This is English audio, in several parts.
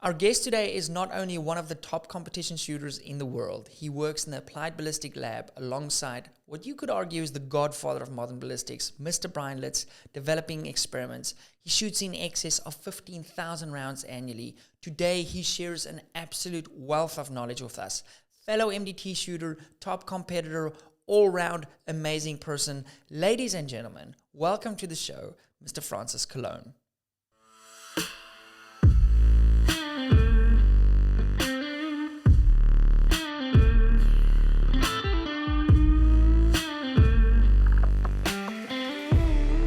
Our guest today is not only one of the top competition shooters in the world, he works in the Applied Ballistic Lab alongside what you could argue is the godfather of modern ballistics, Mr. Brian Litz, developing experiments. He shoots in excess of 15,000 rounds annually. Today, he shares an absolute wealth of knowledge with us. Fellow MDT shooter, top competitor, all-round amazing person. Ladies and gentlemen, welcome to the show, Mr. Francis Cologne.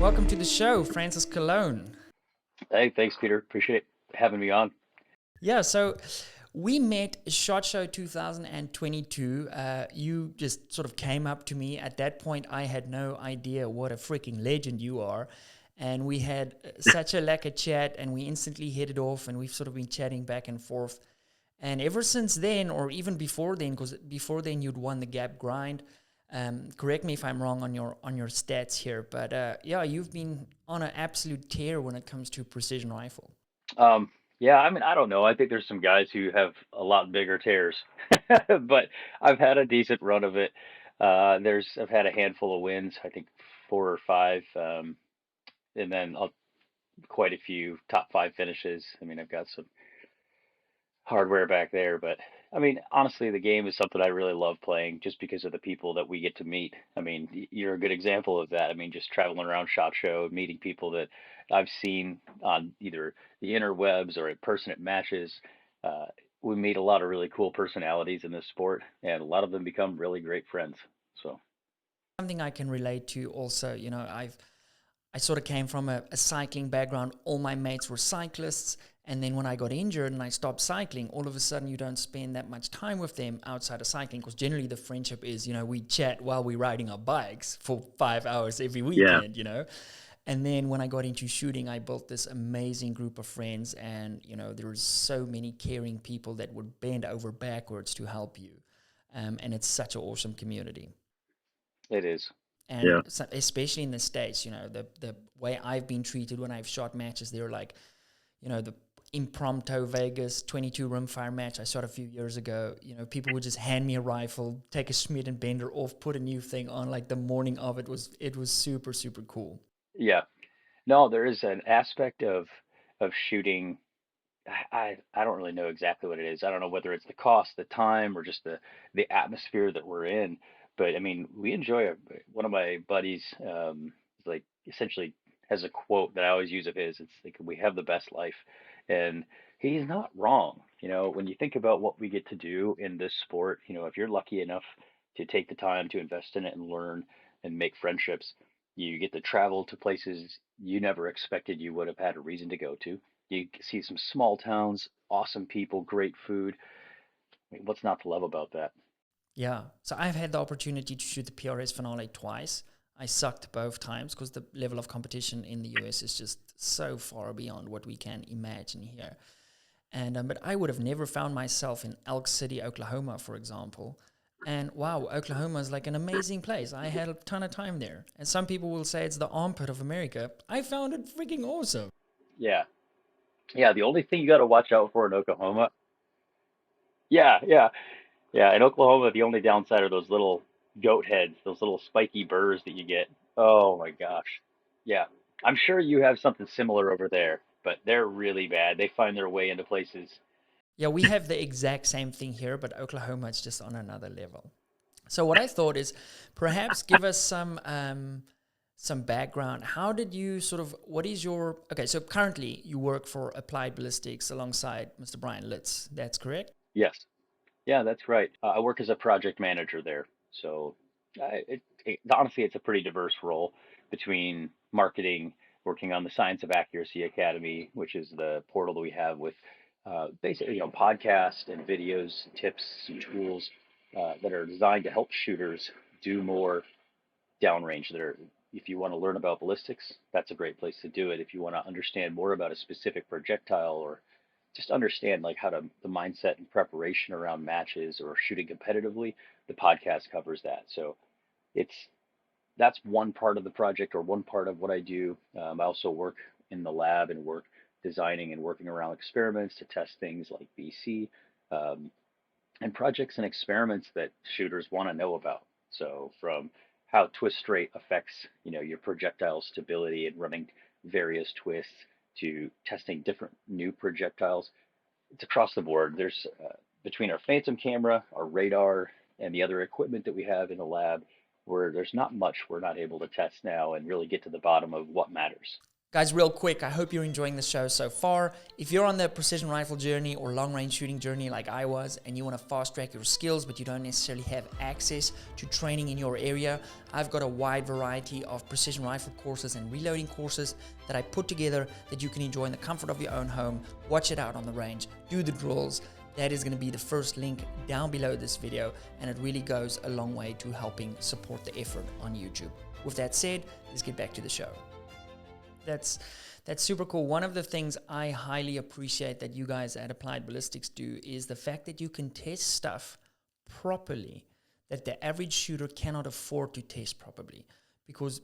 Welcome to the show, Francis Cologne. Hey, thanks, Peter. Appreciate having me on. Yeah, so we met SHOT Show 2022. You just sort of came up to me. At that point, I had no idea what a freaking legend you are. And we had such a lack of chat, and we instantly hit it off, and we've sort of been chatting back and forth. And ever since then, or even before then, because before then you'd won the Gap Grind. Correct me if I'm wrong on your stats here, but yeah, you've been on an absolute tear when it comes to precision rifle. Yeah, I mean, I don't know. I think there's some guys who have a lot bigger tears, but I've had a decent run of it. I've had a handful of wins, I think four or five, and then quite a few top five finishes. I mean, I've got some hardware back there, but I mean, honestly, the game is something I really love playing just because of the people that we get to meet. I mean, you're a good example of that. I mean, just traveling around SHOT Show, meeting people that I've seen on either the interwebs or in person at matches. Uh, we meet a lot of really cool personalities in this sport, and a lot of them become really great friends. So, Something I can relate to also, I sort of came from a cycling background. All my mates were cyclists. And then when I got injured and I stopped cycling, all of a sudden you don't spend that much time with them outside of cycling, because generally the friendship is, we chat while we're riding our bikes for 5 hours every yeah, weekend. And then when I got into shooting, I built this amazing group of friends, and, there were so many caring people that would bend over backwards to help you. And it's such an awesome community. it is. And so, especially in the States, the way I've been treated when I've shot matches, they're like, the impromptu Vegas 22 rimfire match I shot a few years ago, people would just hand me a rifle, take a Schmidt and Bender off, put a new thing on like the morning of it. Was super, super cool. Yeah. No, there is an aspect of shooting. I don't really know exactly what it is. I don't know whether it's the cost, the time, or just the atmosphere that we're in. But I mean, we enjoy it. One of my buddies, is like essentially has a quote that I always use of his. It's like we have the best life, and he's not wrong. When you think about what we get to do in this sport, if you're lucky enough to take the time to invest in it and learn and make friendships, you get to travel to places you never expected you would have had a reason to go to. You see some small towns, awesome people, great food. I mean, what's not to love about that? Yeah. So I've had the opportunity to shoot the PRS finale twice. I sucked both times because the level of competition in the US is just so far beyond what we can imagine here. And but I would have never found myself in Elk City, Oklahoma, for example. And wow, Oklahoma is like an amazing place. I had a ton of time there. And some people will say it's the armpit of America. I found it freaking awesome. Yeah. Yeah. The only thing you got to watch out for in Oklahoma. Yeah. Yeah. Yeah. In Oklahoma, the only downside are those little goat heads, those little spiky burrs that you get. Oh my gosh. Yeah. I'm sure you have something similar over there, but they're really bad. They find their way into places. Yeah, we have the exact same thing here, but Oklahoma is just on another level. So what I thought is perhaps give us some background. How did you sort of, what is your, okay, so currently you work for Applied Ballistics alongside Mr. Brian Litz. That's correct? Yes. Yeah, that's right. I work as a project manager there. So honestly, it's a pretty diverse role between marketing, working on the Science of Accuracy Academy, which is the portal that we have with basically, podcasts and videos, tips, and tools that are designed to help shooters do more downrange. If you want to learn about ballistics, that's a great place to do it. If you want to understand more about a specific projectile or just understand like how to the mindset and preparation around matches or shooting competitively, the podcast covers that. So it's that's one part of the project or one part of what I do. I also work in the lab and work designing and working around experiments to test things like BC, um, and projects and experiments that shooters want to know about. So from how twist rate affects, your projectile stability and running various twists to testing different new projectiles. It's across the board. There's between our Phantom camera, our radar, and the other equipment that we have in the lab, where there's not much we're not able to test now and really get to the bottom of what matters. Guys, real quick, I hope you're enjoying the show so far. If you're on the precision rifle journey or long range shooting journey like I was, and you want to fast track your skills, but you don't necessarily have access to training in your area, I've got a wide variety of precision rifle courses and reloading courses that I put together that you can enjoy in the comfort of your own home, watch it out on the range, do the drills. That is going to be the first link down below this video, and it really goes a long way to helping support the effort on YouTube. With that said, let's get back to the show. That's super cool. One of the things I highly appreciate that you guys at Applied Ballistics do is the fact that you can test stuff properly that the average shooter cannot afford to test properly. Because,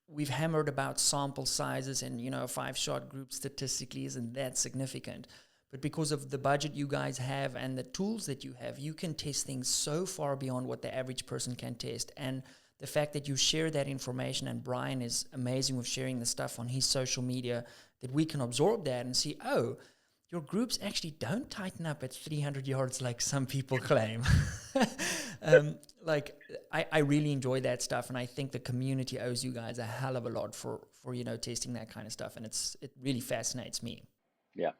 we've hammered about sample sizes and, a 5-shot group statistically isn't that significant. But because of the budget you guys have and the tools that you have, you can test things so far beyond what the average person can test. And the fact that you share that information, and Brian is amazing with sharing the stuff on his social media, that we can absorb that and see, oh, your groups actually don't tighten up at 300 yards like some people claim. I really enjoy that stuff, and I think the community owes you guys a hell of a lot for testing that kind of stuff, and it really fascinates me. Yeah,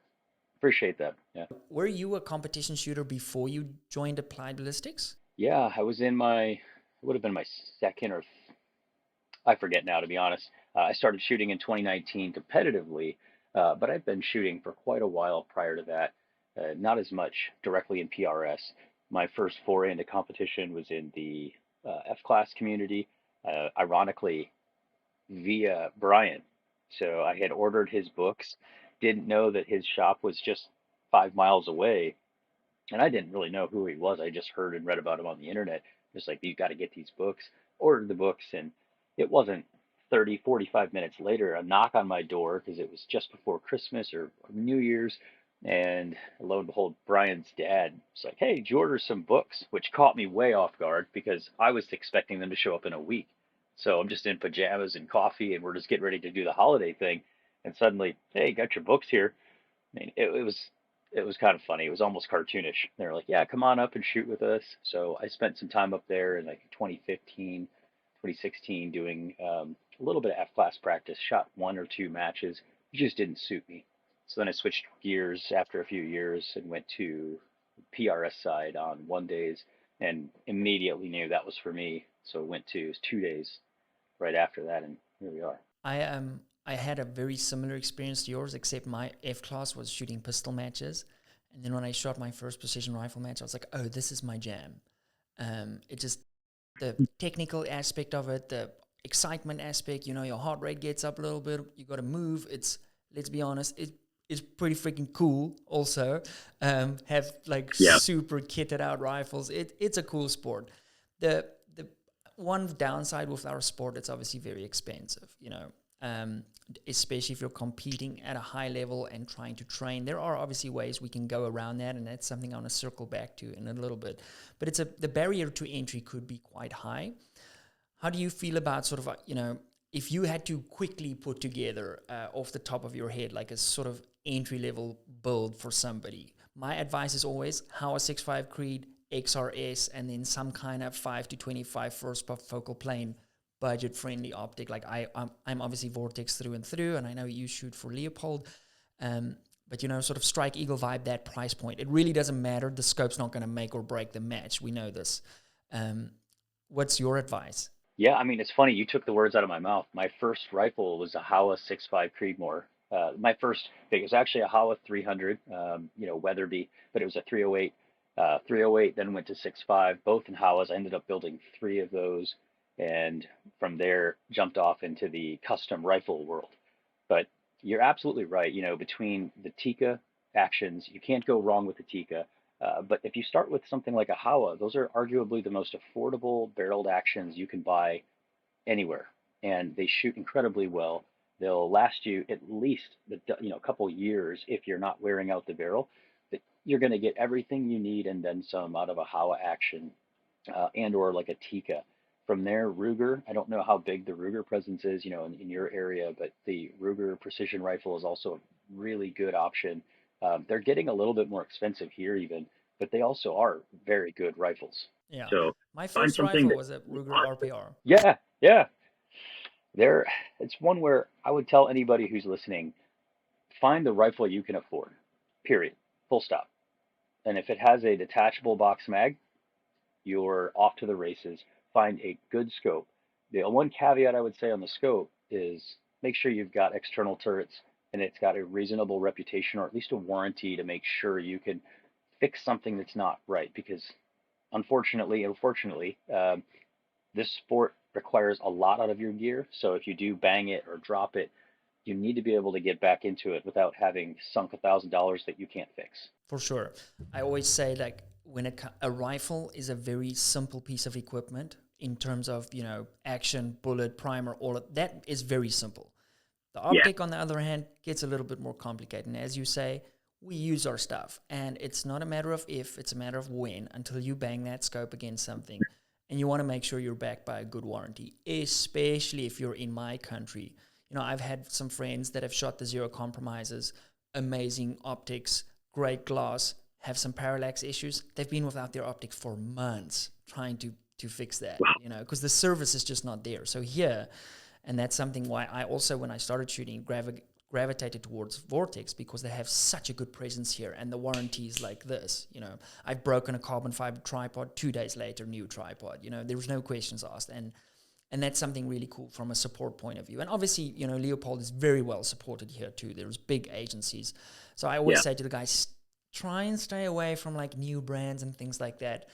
appreciate that. Yeah. Were you a competition shooter before you joined Applied Ballistics? Yeah, I was in it would have been my second or I forget now, to be honest. I started shooting in 2019 competitively, but I've been shooting for quite a while prior to that. Not as much directly in PRS. My first foray into competition was in the F-class community, ironically via Brian. So I had ordered his books, didn't know that his shop was just 5 miles away, and I didn't really know who he was. I just heard and read about him on the internet. Just like, you've got to get these books. Ordered the books, and it wasn't 30, 45 minutes later, a knock on my door because it was just before Christmas or New Year's. And lo and behold, Brian's dad was like, "Hey, did you order some books?" Which caught me way off guard because I was expecting them to show up in a week. So I'm just in pajamas and coffee, and we're just getting ready to do the holiday thing. And suddenly, "Hey, got your books here." I mean, it was kind of funny. It was almost cartoonish. They were like, "Yeah, come on up and shoot with us." So I spent some time up there in like 2015, 2016 doing a little bit of F-class practice, shot 1 or 2 matches. It just didn't suit me. So then I switched gears after a few years and went to PRS side on 1 days and immediately knew that was for me. So went to 2 days right after that, and here we are. I had a very similar experience to yours, except my F class was shooting pistol matches, and then when I shot my first precision rifle match, I was like, "Oh, this is my jam." It just the technical aspect of it, the excitement aspect. Your heart rate gets up a little bit. You got to move. Let's be honest, it's pretty freaking cool. Also, have like super kitted out rifles. It's a cool sport. The one downside with our sport, it's obviously very expensive. Especially if you're competing at a high level and trying to train. There are obviously ways we can go around that, and that's something I want to circle back to in a little bit. But the barrier to entry could be quite high. How do you feel about sort of, if you had to quickly put together off the top of your head, like a sort of entry-level build for somebody? My advice is always Howa 6.5 Creed, XRS, and then some kind of 5 to 25 first focal plane budget-friendly optic. Like I'm obviously Vortex through and through, and I know you shoot for Leopold, but sort of Strike Eagle vibe, that price point. It really doesn't matter. The scope's not going to make or break the match. We know this. What's your advice? Yeah, I mean, it's funny. You took the words out of my mouth. My first rifle was a Howa 6.5 Creedmoor. My first big, it was actually a Howa 300, Weatherby, but it was a 308. 308, then went to 6.5, both in Howas. I ended up building 3 of those, and from there jumped off into the custom rifle world. But you're absolutely right. Between the Tikka actions, you can't go wrong with the Tikka. But if you start with something like a Howa, those are arguably the most affordable barreled actions you can buy anywhere, and they shoot incredibly well. They'll last you at least a couple years if you're not wearing out the barrel. But you're going to get everything you need and then some out of a Howa action and or like a Tika. From there, Ruger. I don't know how big the Ruger presence is, in your area, but the Ruger precision rifle is also a really good option. They're getting a little bit more expensive here even, but they also are very good rifles. Yeah. So My find first something rifle that was a you Ruger want. RPR. Yeah, yeah. There, it's one where I would tell anybody who's listening, find the rifle you can afford. Period. Full stop. And if it has a detachable box mag, you're off to the races. Find a good scope. The one caveat I would say on the scope is make sure you've got external turrets and it's got a reasonable reputation or at least a warranty to make sure you can fix something that's not right. Because unfortunately, this sport requires a lot out of your gear. So if you do bang it or drop it, you need to be able to get back into it without having sunk $1,000 that you can't fix. For sure. I always say, like, when a rifle is a very simple piece of equipment in terms of, action, bullet, primer, all of that is very simple. The Yeah. optic, on the other hand, gets a little bit more complicated. And as you say, we use our stuff. And it's not a matter of if, it's a matter of when, until you bang that scope against something. And you want to make sure you're backed by a good warranty, especially if you're in my country. I've had some friends that have shot the zero compromises, amazing optics, great glass, have some parallax issues. They've been without their optic for months trying to fix that, Wow. because the service is just not there. So here, and that's something why I also, when I started shooting, gravitated towards Vortex, because they have such a good presence here, and the warranty is like this. I've broken a carbon fiber tripod, 2 days later, new tripod. There was no questions asked, and that's something really cool from a support point of view. And obviously, Leopold is very well supported here too. There's big agencies. So I always say to the guys, try and stay away from like new brands and things like that,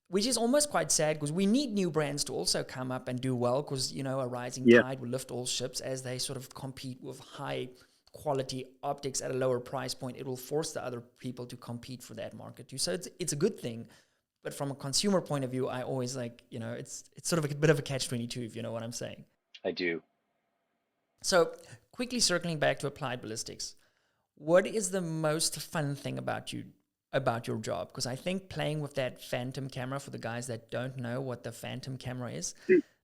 which is almost quite sad, because we need new brands to also come up and do well, because, a rising tide will lift all ships as they sort of compete with high quality optics at a lower price point. It will force the other people to compete for that market too. So it's a good thing. But from a consumer point of view, I always like, it's sort of a bit of a catch-22, if you know what I'm saying. I do. So quickly circling back to applied ballistics, what is the most fun thing about your job? Because I think playing with that Phantom camera, for the guys that don't know what the Phantom camera is,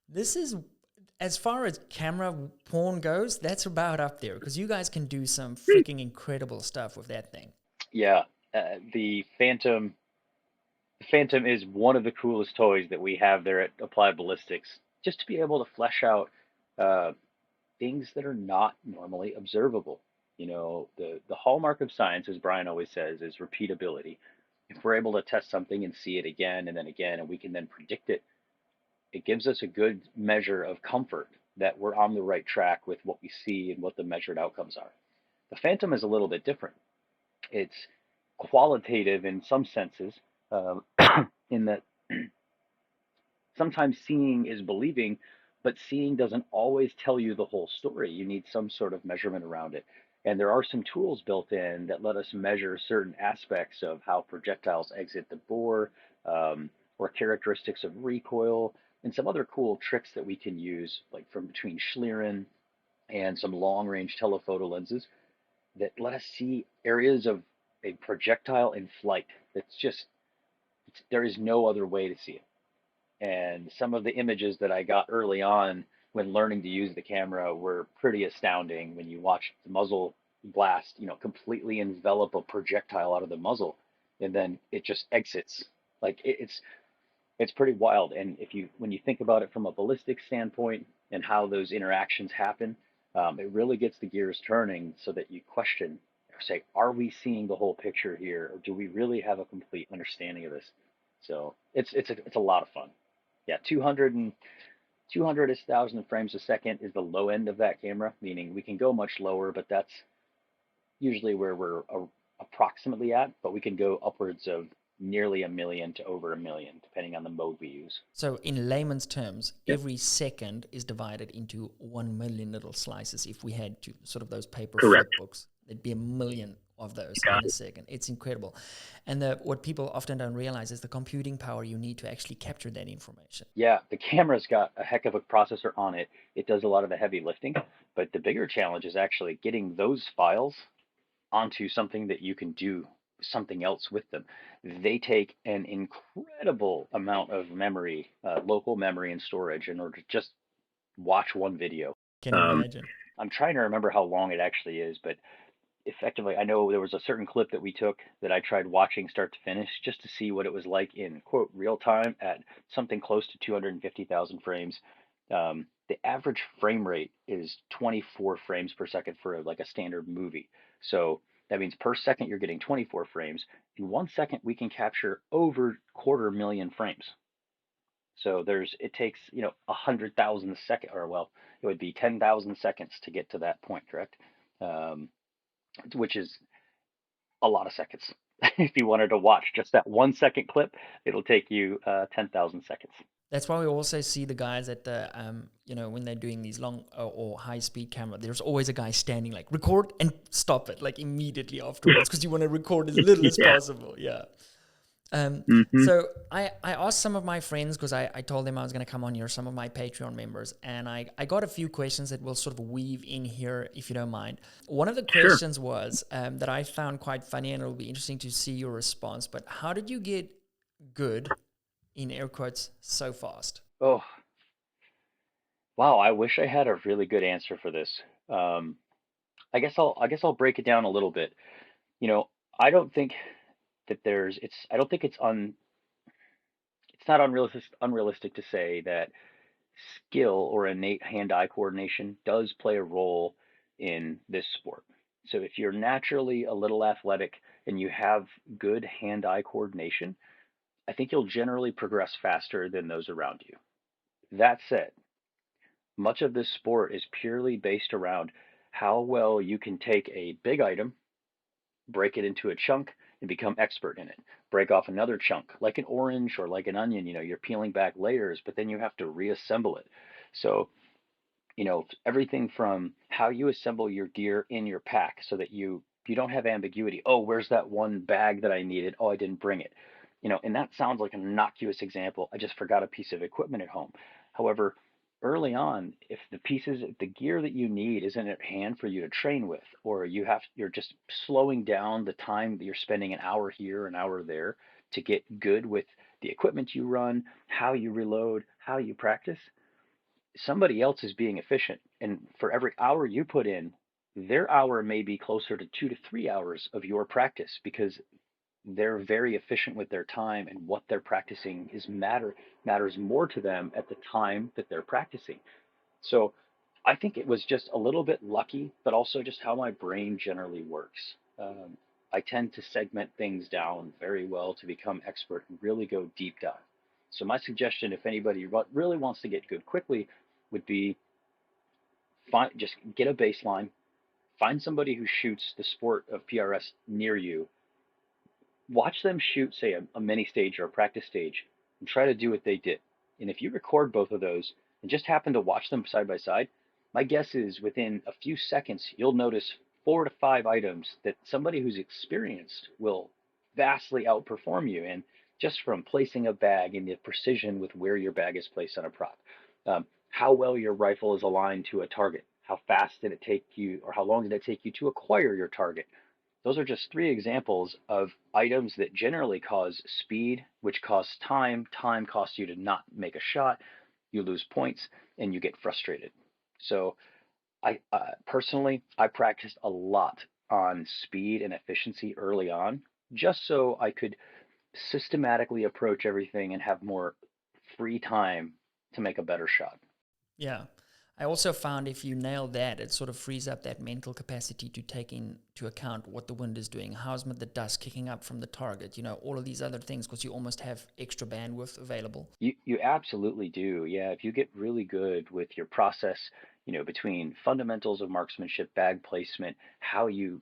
this is, as far as camera porn goes, that's about up there, because you guys can do some freaking incredible stuff with that thing. Yeah. The Phantom is one of the coolest toys that we have there at Applied Ballistics. Just to be able to flesh out uh, things that are not normally observable. The hallmark of science, as Brian always says, is repeatability. If we're able to test something and see it again, and we can then predict it, it gives us a good measure of comfort that we're on the right track with what we see and what the measured outcomes are. The Phantom is a little bit different. It's qualitative in some senses, um, in that sometimes seeing is believing, but seeing doesn't always tell you the whole story. You need some sort of measurement around it. And there are some tools built in that let us measure certain aspects of how projectiles exit the bore, or characteristics of recoil, and some other cool tricks that we can use, like from between Schlieren and some long range telephoto lenses that let us see areas of a projectile in flight that's just, there is no other way to see it. And some of the images that I got early on when learning to use the camera were pretty astounding when you watch the muzzle blast, completely envelop a projectile out of the muzzle, and then it just exits. Like it's pretty wild. And when you think about it from a ballistic standpoint and how those interactions happen, it really gets the gears turning so that you question or say, are we seeing the whole picture here, or do we really have a complete understanding of this? So it's a lot of fun. Yeah, 200 is 1,000 frames a second is the low end of that camera, meaning we can go much lower, but that's usually where we're approximately at. But we can go upwards of nearly a million to over a million, depending on the mode we use. So in layman's terms, every second is divided into 1 million little slices. If we had to sort of those paper flip Correct. books, there'd be a million of those in a second. It's incredible. And what people often don't realize is the computing power you need to actually capture that information. Yeah, the camera's got a heck of a processor on it. It does a lot of the heavy lifting, but the bigger challenge is actually getting those files onto something that you can do something else with them. They take an incredible amount of memory, local memory and storage in order to just watch one video. Can Um, imagine. I'm trying to remember how long it actually is, but effectively, I know there was a certain clip that we took that I tried watching start to finish just to see what it was like in quote real time at something close to 250,000 frames. The average frame rate is 24 frames per second for like a standard movie. So that means per second you're getting 24 frames. In 1 second, we can capture over 250,000 frames. So it takes 100,000 second, or well, it would be 10,000 seconds to get to that point, correct? Um, which is a lot of seconds. If you wanted to watch just that 1 second clip, it'll take you 10,000 seconds. That's why we also see the guys at the, when they're doing these long or high speed camera, there's always a guy standing like record and stop it like immediately afterwards because you want to record as little as Yeah. possible. Yeah. Hmm. So I asked some of my friends because I told them I was going to come on here, some of my Patreon members, and I got a few questions that we'll sort of weave in here if you don't mind. One of the Sure. questions was that I found quite funny, and it'll be interesting to see your response, but how did you get good, in air quotes, so fast? Oh, wow. I wish I had a really good answer for this. Um, I guess I'll break it down a little bit. You know, I don't think that I don't think it's not unrealistic to say that skill or innate hand-eye coordination does play a role in this sport. So if you're naturally a little athletic and you have good hand-eye coordination, I think you'll generally progress faster than those around you. That said, much of this sport is purely based around how well you can take a big item, break it into a chunk, and become expert in it. Break off another chunk, like an orange or like an onion, you're peeling back layers, but then you have to reassemble it. So everything from how you assemble your gear in your pack so that you don't have ambiguity. Oh, where's that one bag that I needed? Oh, I didn't bring it. And that sounds like an innocuous example. I just forgot a piece of equipment at home. However, early on, if the gear that you need isn't at hand for you to train with, or you're just slowing down the time that you're spending an hour here, an hour there to get good with the equipment you run, how you reload, how you practice, somebody else is being efficient. And for every hour you put in, their hour may be closer to 2 to 3 hours of your practice because they're very efficient with their time and what they're practicing matters more to them at the time that they're practicing. So I think it was just a little bit lucky, but also just how my brain generally works. I tend to segment things down very well to become expert and really go deep dive. So my suggestion, if anybody really wants to get good quickly, would be just get a baseline, find somebody who shoots the sport of PRS near you, watch them shoot, say, a mini stage or a practice stage, and try to do what they did. And if you record both of those and just happen to watch them side by side, my guess is within a few seconds, you'll notice 4 to 5 items that somebody who's experienced will vastly outperform you in, just from placing a bag and the precision with where your bag is placed on a prop. How well your rifle is aligned to a target. How fast did it take you, or how long did it take you to acquire your target? Those are just three examples of items that generally cause speed, which costs time. Time costs you to not make a shot. You lose points and you get frustrated. So I personally, I practiced a lot on speed and efficiency early on, just so I could systematically approach everything and have more free time to make a better shot. Yeah. I also found if you nail that, it sort of frees up that mental capacity to take into account what the wind is doing. How's the dust kicking up from the target? All of these other things, because you almost have extra bandwidth available. You absolutely do. Yeah, if you get really good with your process, between fundamentals of marksmanship, bag placement, how you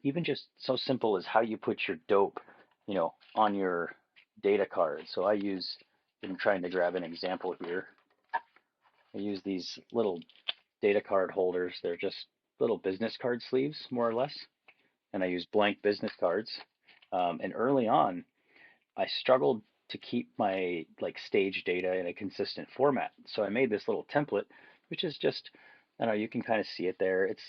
even just so simple as how you put your dope, on your data card. So I'm trying to grab an example here. I use these little data card holders. They're just little business card sleeves, more or less. and I use blank business cards. And early on, I struggled to keep my like stage data in a consistent format. So I made this little template, which is just, I don't know, you can kind of see it there. It's,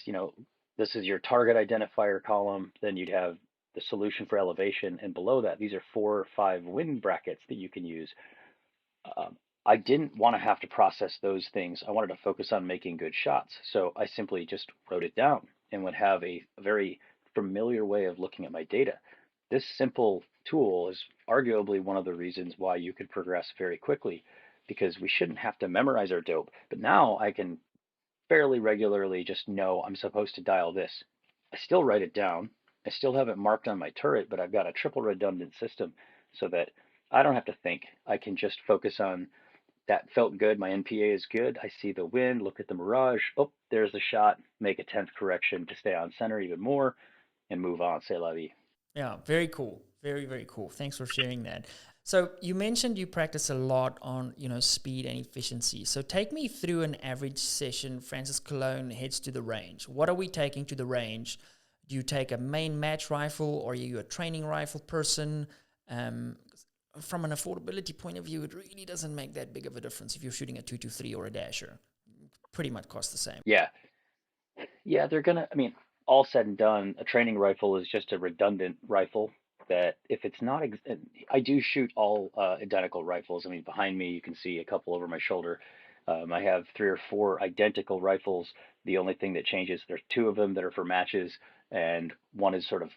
this is your target identifier column. Then you'd have the solution for elevation. And below that, these are 4 or 5 win brackets that you can use. I didn't want to have to process those things. I wanted to focus on making good shots. So I simply just wrote it down and would have a very familiar way of looking at my data. This simple tool is arguably one of the reasons why you could progress very quickly, because we shouldn't have to memorize our dope. But now I can fairly regularly just know I'm supposed to dial this. I still write it down. I still have it marked on my turret, but I've got a triple redundant system so that I don't have to think. I can just focus on that felt good. My NPA is good. I see the wind, look at the mirage. Oh, there's the shot. Make a 10th correction to stay on center even more and move on. C'est la vie. Yeah, very cool. Very, very cool. Thanks for sharing that. So you mentioned you practice a lot on, speed and efficiency. So take me through an average session. Francis Cologne heads to the range. What are we taking to the range? Do you take a main match rifle, or are you a training rifle person? From an affordability point of view, it really doesn't make that big of a difference if you're shooting a 223 or a dasher. Pretty much cost the same. Yeah. Yeah, I mean, all said and done, a training rifle is just a redundant rifle that if it's not, I do shoot all identical rifles. I mean, behind me, you can see a couple over my shoulder. I have 3 or 4 identical rifles. The only thing that changes, there's 2 of them that are for matches, and one is sort of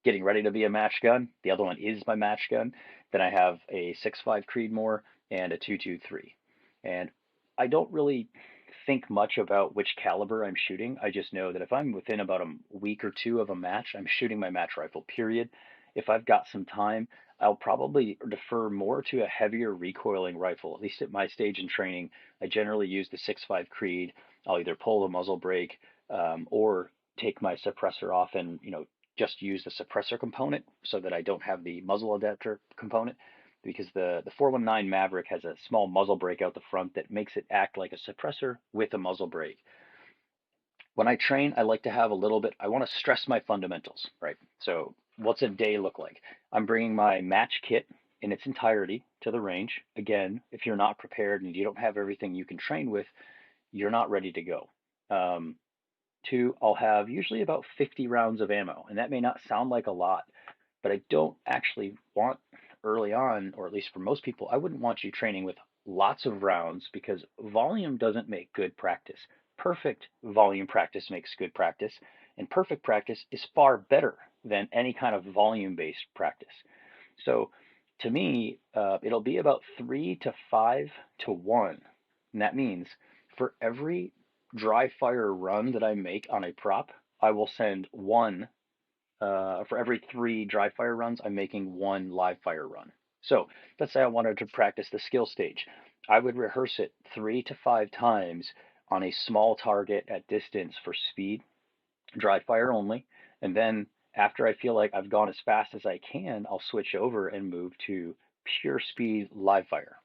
getting ready to be a match gun. The other one is my match gun. Then I have a 6.5 Creedmoor and a 223. And I don't really think much about which caliber I'm shooting. I just know that if I'm within about a week or 2 of a match, I'm shooting my match rifle, period. If I've got some time, I'll probably defer more to a heavier recoiling rifle. At least at my stage in training, I generally use the 6.5 Creed. I'll either pull the muzzle brake or take my suppressor off and just use the suppressor component so that I don't have the muzzle adapter component, because the 419 Maverick has a small muzzle brake out the front that makes it act like a suppressor with a muzzle brake. When I train, I like to have a little bit, I want to stress my fundamentals, right? So what's a day look like? I'm bringing my match kit in its entirety to the range. Again, if you're not prepared and you don't have everything you can train with, you're not ready to go. Um, 2, I'll have usually about 50 rounds of ammo. And that may not sound like a lot, but I don't actually want early on, or at least for most people, I wouldn't want you training with lots of rounds, because volume doesn't make good practice. Perfect volume practice makes good practice, and perfect practice is far better than any kind of volume based practice. So to me, it'll be about 3 to 5 to 1. And that means for every dry fire run that I make on a prop, I will send one. For every 3 dry fire runs, I'm making 1 live fire run. So let's say I wanted to practice the skill stage. I would rehearse it 3 to 5 times on a small target at distance for speed, dry fire only. And then after I feel like I've gone as fast as I can, I'll switch over and move to pure speed live fire.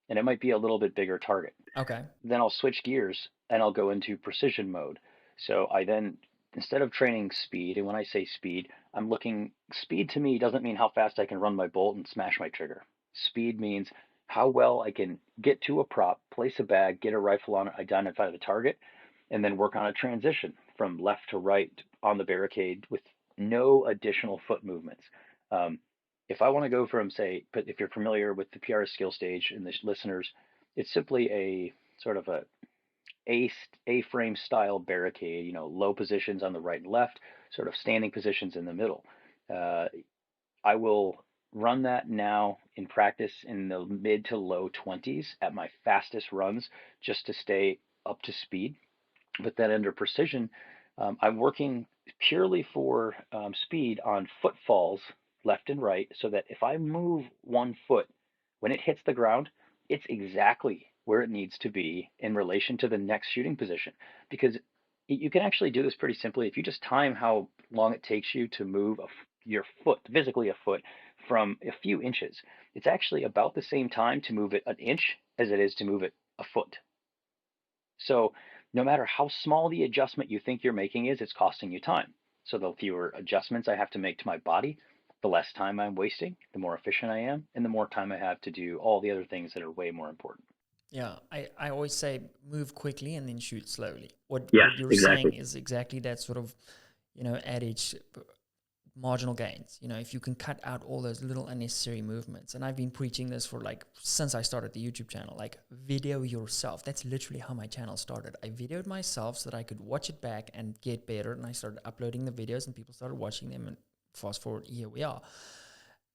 And it might be a little bit bigger target. Okay. Then I'll switch gears and I'll go into precision mode. So I then, instead of training speed, and when I say speed, speed to me doesn't mean how fast I can run my bolt and smash my trigger. Speed means how well I can get to a prop, place a bag, get a rifle on it, identify the target, and then work on a transition from left to right on the barricade with no additional foot movements. Um, if I want to go from, say, if you're familiar with the PRS skill stage and the listeners, it's simply a sort of A-frame style barricade, low positions on the right and left, sort of standing positions in the middle. Uh, I will run that now in practice in the mid to low 20s at my fastest runs, just to stay up to speed. But then under precision, I'm working purely for speed on footfalls left and right, so that if I move 1 foot, when it hits the ground, it's exactly where it needs to be in relation to the next shooting position. Because you can actually do this pretty simply. If you just time how long it takes you to move your foot, physically a foot, from a few inches, it's actually about the same time to move it an inch as it is to move it a foot. So no matter how small the adjustment you think you're making is, it's costing you time. So the fewer adjustments I have to make to my body, the less time I'm wasting, the more efficient I am, and the more time I have to do all the other things that are way more important. Yeah, I always say move quickly and then shoot slowly. Yes, What you're exactly. saying is exactly that sort of, adage, marginal gains. If you can cut out all those little unnecessary movements. And I've been preaching this for like since I started the YouTube channel, like video yourself. That's literally how my channel started. I videoed myself so that I could watch it back and get better. And I started uploading the videos and people started watching them, and fast forward, here we are.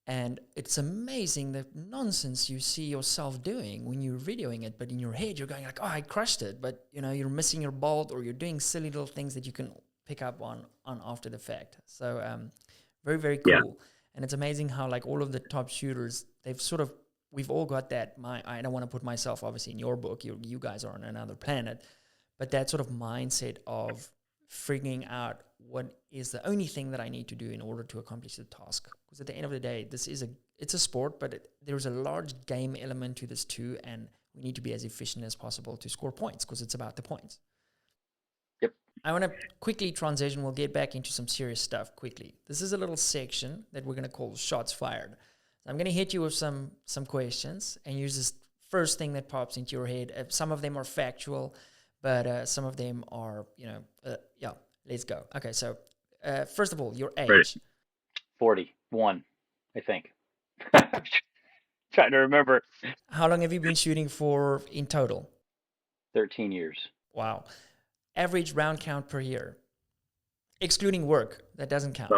And it's amazing the nonsense you see yourself doing when you're videoing it, but in your head you're going like, oh, I crushed it, but you're missing your bolt, or you're doing silly little things that you can pick up on after the fact. So very, very Yeah. cool. And it's amazing how like all of the top shooters, we've all got that. I don't want to put myself obviously in your book. You guys are on another planet, but that sort of mindset of figuring out what is the only thing that I need to do in order to accomplish the task. Because at the end of the day, it's a sport, but there's a large game element to this too, and we need to be as efficient as possible to score points, because it's about the points. Yep. I want to quickly transition. We'll get back into some serious stuff quickly. This is a little section that we're going to call shots fired. So I'm going to hit you with some questions and use this first thing that pops into your head. Some of them are factual, but some of them are, yeah, let's go. Okay, so first of all, your age. Right. 41, I think. Trying to remember. How long have you been shooting for in total? 13 years. Wow. Average round count per year, excluding work. That doesn't count.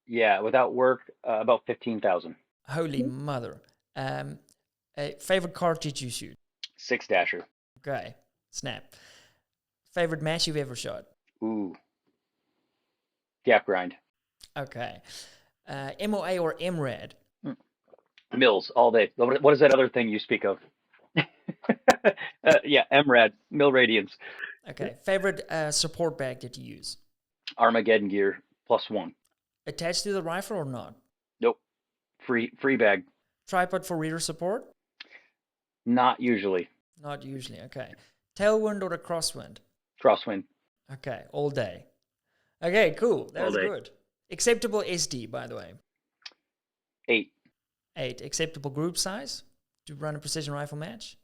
Yeah, without work, about 15,000. Holy mother. Favorite cartridge you shoot? 6-dasher. Okay, snap. Favorite match you've ever shot? Ooh. Gap grind. Okay. MOA or MRAD? Mills all day. What is that other thing you speak of? Yeah, MRAD, mill radians. Okay. Favorite support bag that you use? Armageddon gear +1. Attached to the rifle or not? Nope. Free bag. Tripod for reader support? Not usually. Not usually. Okay. Tailwind or a crosswind? Crosswind. Okay, all day. Okay, cool. That All was day. good. Acceptable SD, by the way. 8. 8. Acceptable group size to run a precision rifle match?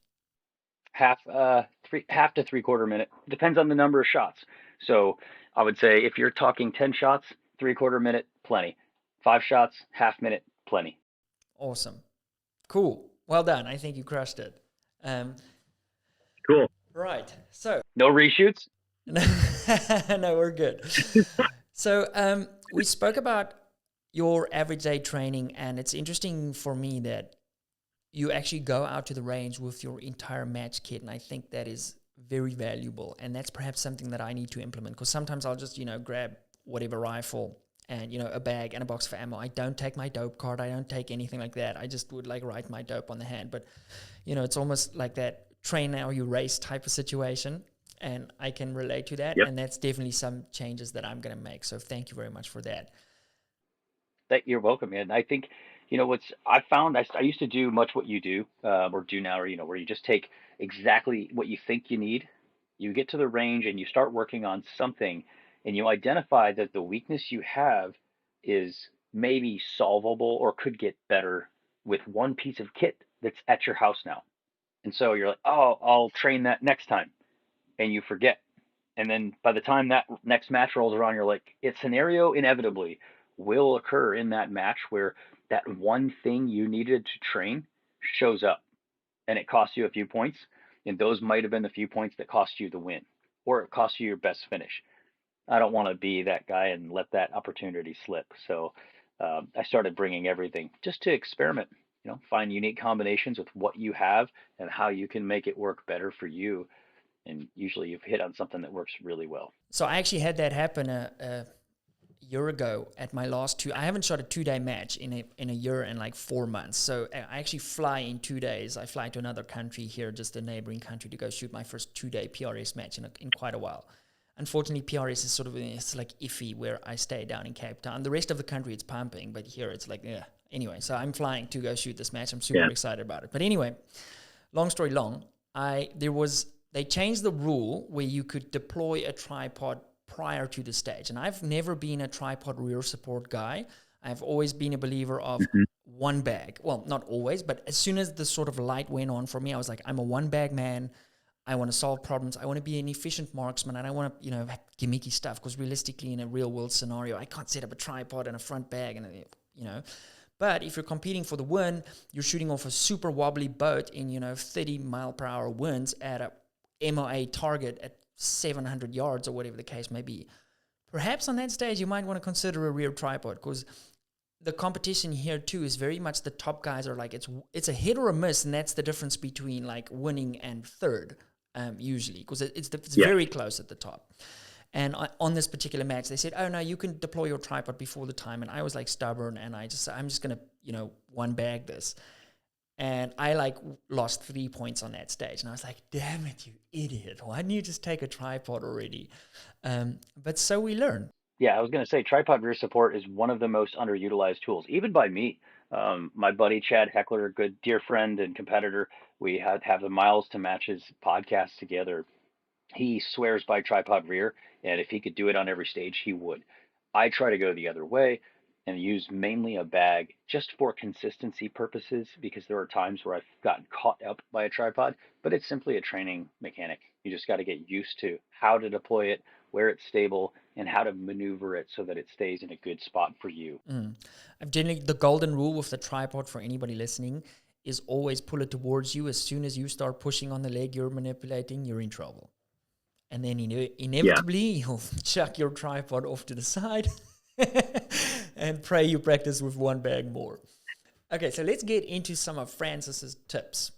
Half to 3/4 minute. Depends on the number of shots. So I would say if you're talking 10 shots, 3/4 minute, plenty. 5 shots, half minute, plenty. Awesome. Cool. Well done. I think you crushed it. Cool. Right. So No reshoots? no, we're good. So we spoke about your average day training, and it's interesting for me that you actually go out to the range with your entire match kit, and I think that is very valuable, and that's perhaps something that I need to implement, because sometimes I'll just grab whatever rifle and a bag and a box for ammo. I don't take my dope card. I don't take anything like that. I just would like write my dope on the hand. But it's almost like that train now you race type of situation, and I can relate to that. Yep. And that's definitely some changes that I'm going to make. So thank you very much for that. You're welcome, man. I think what's I found. I used to do much what you do or do now, or where you just take exactly what you think you need. You get to the range and you start working on something, and you identify that the weakness you have is maybe solvable or could get better with one piece of kit that's at your house now. And so you're like, oh, I'll train that next time, and you forget. And then by the time that next match rolls around, you're like, a scenario inevitably will occur in that match where that one thing you needed to train shows up, and it costs you a few points. And those might have been the few points that cost you the win, or it cost you your best finish. I don't want to be that guy and let that opportunity slip. So I started bringing everything just to experiment, find unique combinations with what you have and how you can make it work better for you. And usually you've hit on something that works really well. So I actually had that happen a year ago at my last two. I haven't shot a 2-day match in a year and like 4 months. So I actually fly in 2 days. I fly to another country here, just a neighboring country, to go shoot my first 2-day PRS match in quite a while. Unfortunately, PRS is sort of, it's like iffy where I stay down in Cape Town. The rest of the country, it's pumping, but here it's like, yeah. Anyway, so I'm flying to go shoot this match. I'm super excited about it. But anyway, long story long, they changed the rule where you could deploy a tripod prior to the stage. And I've never been a tripod rear support guy. I've always been a believer of Hmm. one bag. Well, not always, but as soon as the sort of light went on for me, I was like, I'm a one bag man. I want to solve problems. I want to be an efficient marksman, and I want to, have gimmicky stuff, because realistically, in a real world scenario, I can't set up a tripod and a front bag, and But if you're competing for the win, you're shooting off a super wobbly boat in 30 mile per hour winds at a MOA target at 700 yards or whatever the case may be. Perhaps on that stage, you might want to consider a rear tripod, because the competition here too is very much the top guys are like, it's a hit or a miss, and that's the difference between like winning and third, usually, because it's Yeah. very close at the top. And on this particular match, they said, "Oh no, you can deploy your tripod before the time." And I was like stubborn, and I'm just gonna one bag this, and I like lost 3 points on that stage, and I was like, "Damn it, you idiot! Why didn't you just take a tripod already?" But so we learn. Yeah, I was going to say tripod rear support is one of the most underutilized tools, even by me. My buddy Chad Heckler, a good dear friend and competitor, we have the Miles to Matches podcast together. He swears by tripod rear, and if he could do it on every stage, he would. I try to go the other way and use mainly a bag just for consistency purposes, because there are times where I've gotten caught up by a tripod, but it's simply a training mechanic. You just got to get used to how to deploy it, where it's stable, and how to maneuver it so that it stays in a good spot for you. I've generally, the golden rule with the tripod for anybody listening is always pull it towards you. As soon as you start pushing on the leg you're manipulating, you're in trouble. And then Yeah. inevitably you'll chuck your tripod off to the side and pray you practice with one bag more. Okay, so let's get into some of Francis's tips.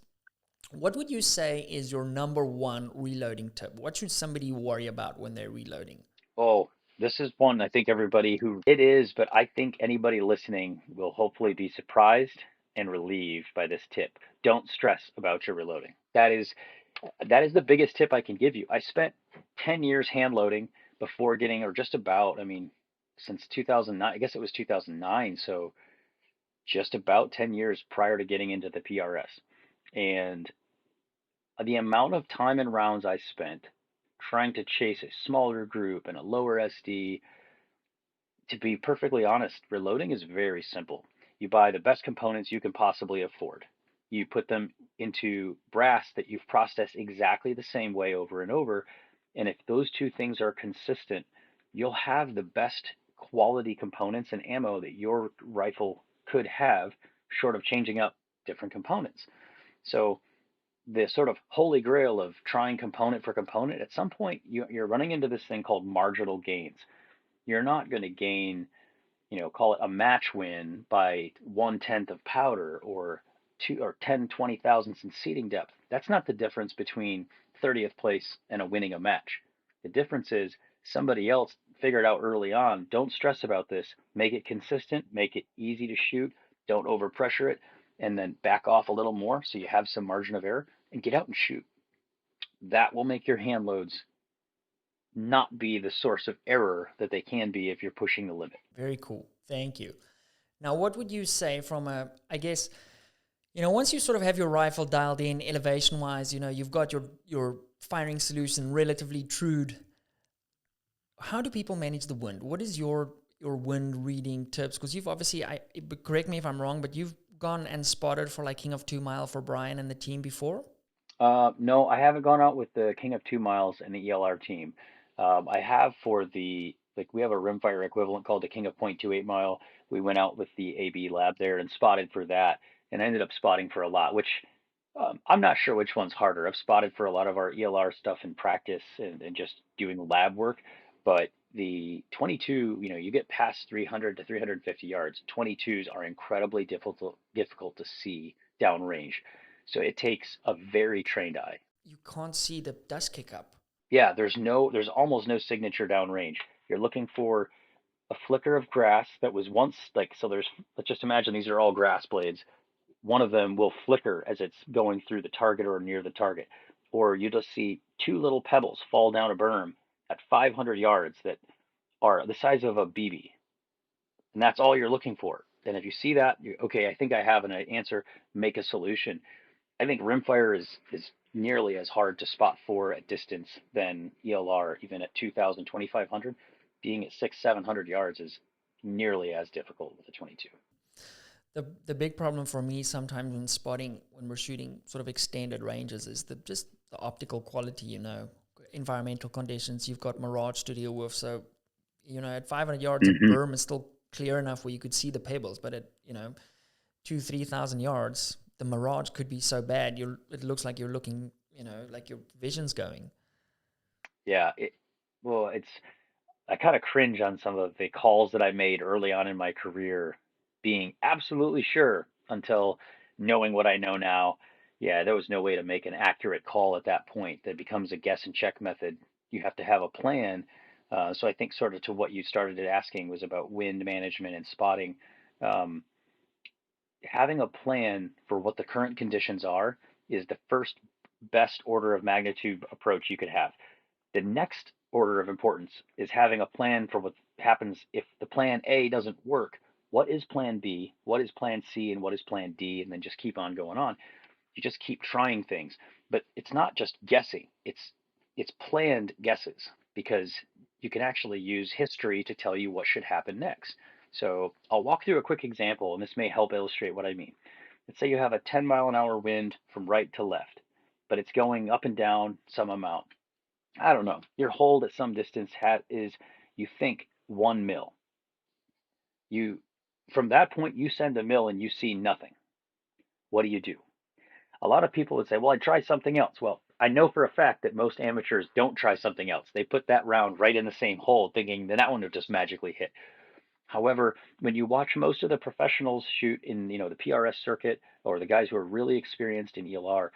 What would you say is your number one reloading tip? What should somebody worry about when they're reloading? Oh, this is one I think everybody who it is, but I think anybody listening will hopefully be surprised and relieved by this tip. Don't stress about your reloading. That is the biggest tip I can give you. I spent 10 years hand loading before getting, or just about, I mean, since 2009, I guess it was 2009, so just about 10 years prior to getting into the PRS. And the amount of time and rounds I spent trying to chase a smaller group and a lower SD, to be perfectly honest, reloading is very simple. You buy the best components you can possibly afford. You put them into brass that you've processed exactly the same way over and over. And if those two things are consistent, you'll have the best quality components and ammo that your rifle could have, short of changing up different components. So the sort of holy grail of trying component for component, at some point you're running into this thing called marginal gains. You're not going to gain, call it a match win by 1/10 of powder or 10, 20 thousandths in seating depth. That's not the difference between 30th place and a winning a match. The difference is somebody else figured out early on. Don't stress about this. Make it consistent, make it easy to shoot, don't overpressure it, and then back off a little more so you have some margin of error and get out and shoot. That will make your hand loads not be the source of error that they can be if you're pushing the limit. Very cool. Thank you. Now, what would you say from I guess, once you sort of have your rifle dialed in elevation wise, you've got your firing solution relatively trued. How do people manage the wind? What is your wind reading tips? Because you've obviously, correct me if I'm wrong, but you've gone and spotted for like King of 2 Mile for Brian and the team before? No, I haven't gone out with the King of 2 Miles and the ELR team. I have for we have a rimfire equivalent called the King of .28 mile. We went out with the AB lab there and spotted for that, and I ended up spotting for a lot, which I'm not sure which one's harder. I've spotted for a lot of our ELR stuff in practice and just doing lab work, but the 22, you get past 300 to 350 yards. 22s are incredibly difficult to see downrange. So it takes a very trained eye. You can't see the dust kick up. Yeah, there's almost no signature downrange. You're looking for a flicker of grass that was once like, so there's, let's just imagine these are all grass blades. One of them will flicker as it's going through the target or near the target. Or you just see two little pebbles fall down a berm at 500 yards that are the size of a BB. And that's all you're looking for. And if you see that, okay, I think I have an answer, make a solution. I think rimfire is nearly as hard to spot for at distance than ELR, even at 2,000, 2,500. Being at 700 yards is nearly as difficult with a 22. The big problem for me sometimes when spotting, when we're shooting sort of extended ranges, is just the optical quality, environmental conditions. You've got mirage to deal with. So, at 500 yards, a Hmm. berm is still clear enough where you could see the pebbles, but at, 3,000 yards, the mirage could be so bad. It looks like you're looking, like your vision's going. Yeah, well, I kind of cringe on some of the calls that I made early on in my career, being absolutely sure until knowing what I know now. Yeah, there was no way to make an accurate call at that point. That becomes a guess and check method. You have to have a plan. So I think sort of to what you started asking was about wind management and spotting. Um, Having a plan for what the current conditions are is the first best order of magnitude approach you could have. The next order of importance is having a plan for what happens if the plan A doesn't work. What is plan B? What is plan C? And what is plan D? And then just keep on going on. You just keep trying things. But it's not just guessing. It's planned guesses because you can actually use history to tell you what should happen next. So I'll walk through a quick example, and this may help illustrate what I mean. Let's say you have a 10-mile-an-hour wind from right to left, but it's going up and down some amount. I don't know. Your hold at some distance is, you think, 1 mil. You From that point you send a mil and you see nothing. What do you do? A lot of people would say, "Well, I'd try something else." Well, I know for a fact that most amateurs don't try something else. They put that round right in the same hole, thinking that one would just magically hit. However, when you watch most of the professionals shoot in, the PRS circuit, or the guys who are really experienced in ELR,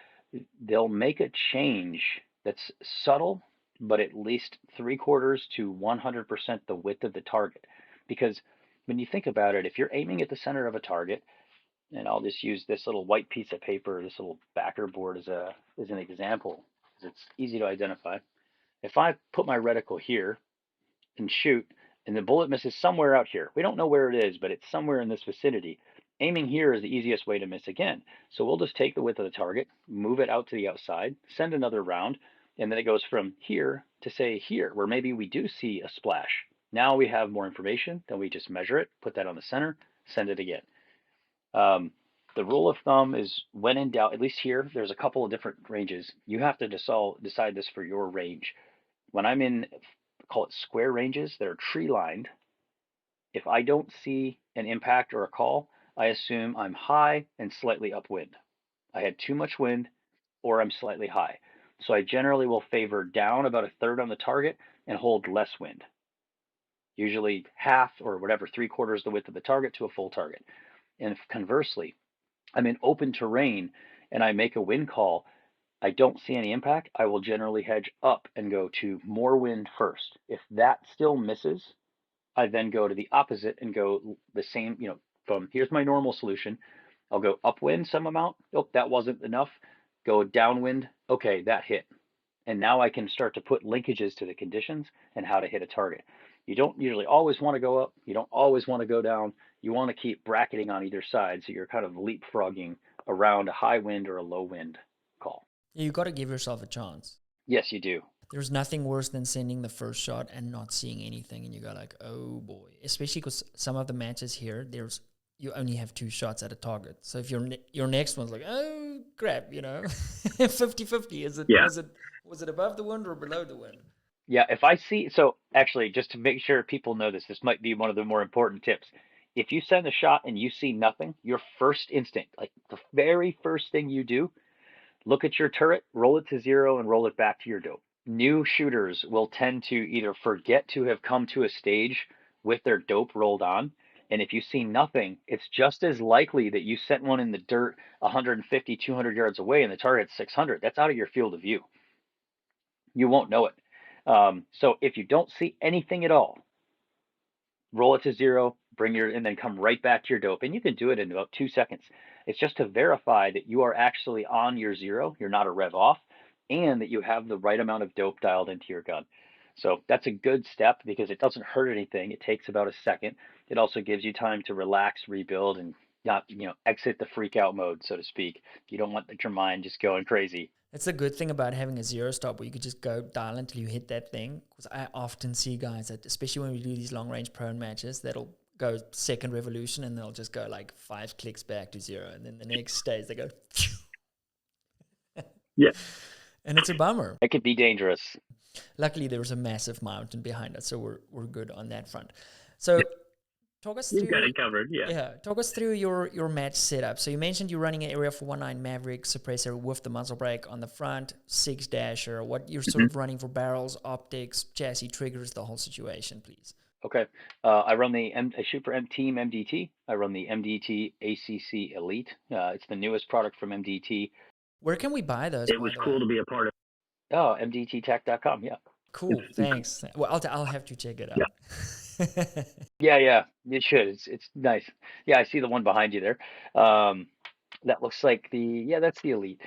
they'll make a change that's subtle, but at least 3/4 to 100% the width of the target. Because when you think about it, if you're aiming at the center of a target, and I'll just use this little white piece of paper, this little backer board as an example, because it's easy to identify. If I put my reticle here and shoot, and the bullet misses somewhere out here. We don't know where it is, but it's somewhere in this vicinity. Aiming here is the easiest way to miss again. So we'll just take the width of the target, move it out to the outside, send another round, and then it goes from here to, say, here, where maybe we do see a splash. Now we have more information, then we just measure it, put that on the center, send it again. Um, the rule of thumb is, when in doubt, at least here, there's a couple of different ranges. You have to decide this for your range. When I'm in, call it square ranges that are tree lined, if I don't see an impact or a call, I assume I'm high and slightly upwind. I had too much wind, or I'm slightly high. So I generally will favor down about a third on the target and hold less wind, usually half or whatever, 3/4 the width of the target to a full target. And if conversely, I'm in open terrain and I make a wind call, I don't see any impact, I will generally hedge up and go to more wind first. If that still misses, I then go to the opposite and go the same, from here's my normal solution. I'll go upwind some amount. Oh, that wasn't enough. Go downwind. Okay, that hit. And now I can start to put linkages to the conditions and how to hit a target. You don't usually always want to go up. You don't always want to go down. You want to keep bracketing on either side, so you're kind of leapfrogging around a high wind or a low wind call. You got to give yourself a chance. Yes, you do. There's nothing worse than sending the first shot and not seeing anything, and you go like, "Oh boy!" Especially because some of the matches here, you only have 2 shots at a target. So if your next one's like, "Oh crap," 50-50. Yeah. Was it above the wind or below the wind? Yeah, if I see, so actually, just to make sure people know this might be one of the more important tips. If you send a shot and you see nothing, your first instinct, like the very first thing you do, look at your turret, roll it to 0, and roll it back to your dope. New shooters will tend to either forget to have come to a stage with their dope rolled on. And if you see nothing, it's just as likely that you sent one in the dirt 150, 200 yards away and the target's 600. That's out of your field of view. You won't know it. So if you don't see anything at all, roll it to 0, and then come right back to your dope. And you can do it in about 2 seconds. It's just to verify that you are actually on your 0, you're not a rev off, and that you have the right amount of dope dialed into your gun. So that's a good step because it doesn't hurt anything. It takes about a second. It also gives you time to relax, rebuild, and not, exit the freak out mode, so to speak. You don't want your mind just going crazy. It's a good thing about having a zero stop where you could just go dial until you hit that thing. Because I often see guys that, especially when we do these long range prone matches, that'll go second revolution and they'll just go like 5 clicks back to 0. And then the next stage they go, Yeah. and it's a bummer. It could be dangerous. Luckily, there was a massive mountain behind us, so we're good on that front. So talk us through. You got it covered, yeah. Yeah, talk us through your match setup. So you mentioned you're running an Area 419 Maverick suppressor with the muzzle brake on the front, 6-dasher. What you're sort of running for barrels, optics, chassis, triggers, the whole situation, please. Okay. I shoot for Team MDT. I run the MDT ACC Elite. It's the newest product from MDT. Where can we buy those? It was cool to be a part of. Oh, MDTtech.com. Yeah. Cool. Thanks. Well, I'll have to check it out. Yeah. It should. It's nice. Yeah, I see the one behind you there. That looks like that's the Elite.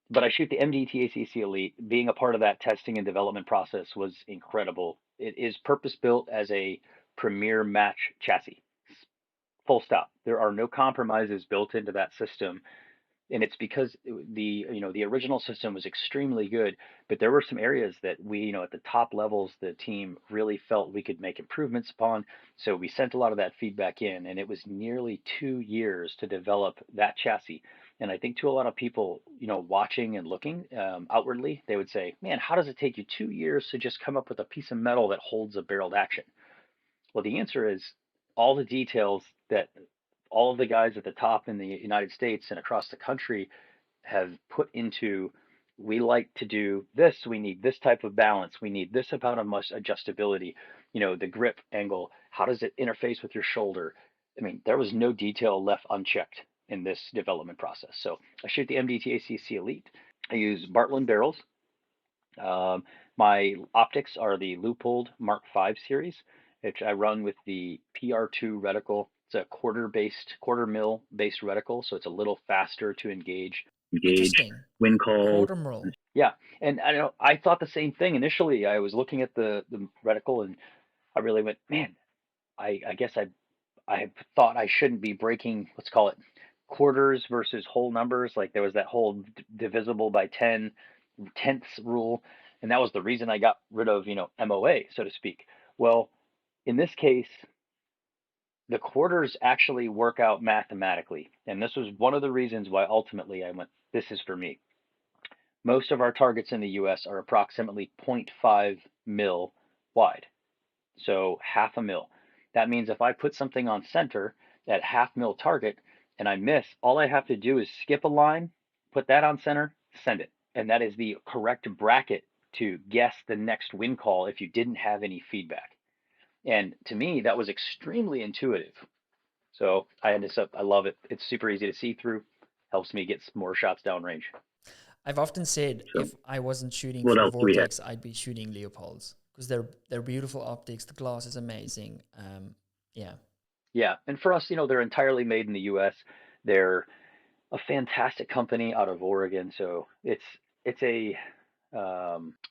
But I shoot the MDT ACC Elite. Being a part of that testing and development process was incredible. It is purpose-built as a premier match chassis. Full stop. There are no compromises built into that system. And it's because the original system was extremely good, but there were some areas that we, at the top levels, the team really felt we could make improvements upon. So we sent a lot of that feedback in, and it was nearly 2 years to develop that chassis. And I think to a lot of people, watching and looking outwardly, they would say, man, how does it take you 2 years to just come up with a piece of metal that holds a barreled action? Well, the answer is all the details that all of the guys at the top in the United States and across the country have put into, we like to do this, we need this type of balance, we need this amount of adjustability, the grip angle, how does it interface with your shoulder? I mean, there was no detail left unchecked in this development process. So I shoot the MDT ACC Elite. I use Bartlein barrels. My optics are the Leupold Mark V series, which I run with the PR2 reticle. It's a quarter mil based reticle, so it's a little faster to engage. Interesting. Wind call. Quarter mil. Yeah, and I thought the same thing initially. I was looking at the reticle, and I really went, man, I guess I thought I shouldn't be breaking, let's call it quarters versus whole numbers. Like there was that whole divisible by 10 tenths rule, and that was the reason I got rid of MOA, so to speak. Well, in this case, the quarters actually work out mathematically, and this was one of the reasons why ultimately I went, this is for me. Most of our targets in the US are approximately 0.5 mil wide, so half a mil. That means if I put something on center at half mil target and I miss, all I have to do is skip a line, put that on center, send it. And that is the correct bracket to guess the next wind call if you didn't have any feedback. And to me, that was extremely intuitive. So I love it. It's super easy to see through, helps me get more shots downrange. I've often said So, if I wasn't shooting what for else do we have? Vortex, I'd be shooting Leopolds because they're beautiful optics. The glass is amazing. Yeah, and for us, they're entirely made in the U.S. They're a fantastic company out of Oregon, so it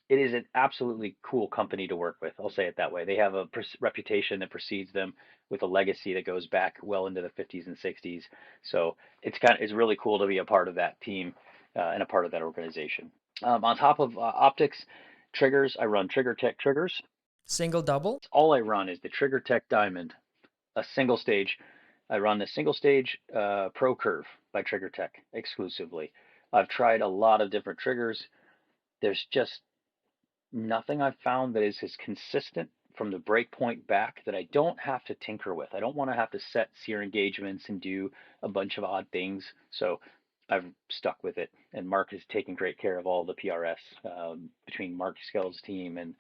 is an absolutely cool company to work with. I'll say it that way. They have a reputation that precedes them with a legacy that goes back well into the 50s and 60s. So it's really cool to be a part of that team and a part of that organization. On top of optics, triggers, I run TriggerTech triggers. Single, double? All I run is the TriggerTech Diamond, a single stage. I run the single stage Pro Curve by TriggerTech exclusively. I've tried a lot of different triggers. There's just nothing I've found that is as consistent from the break point back that I don't have to tinker with. I don't want to have to set sear engagements and do a bunch of odd things. So I've stuck with it. And Mark is taking great care of all the PRS between Mark Skell's team and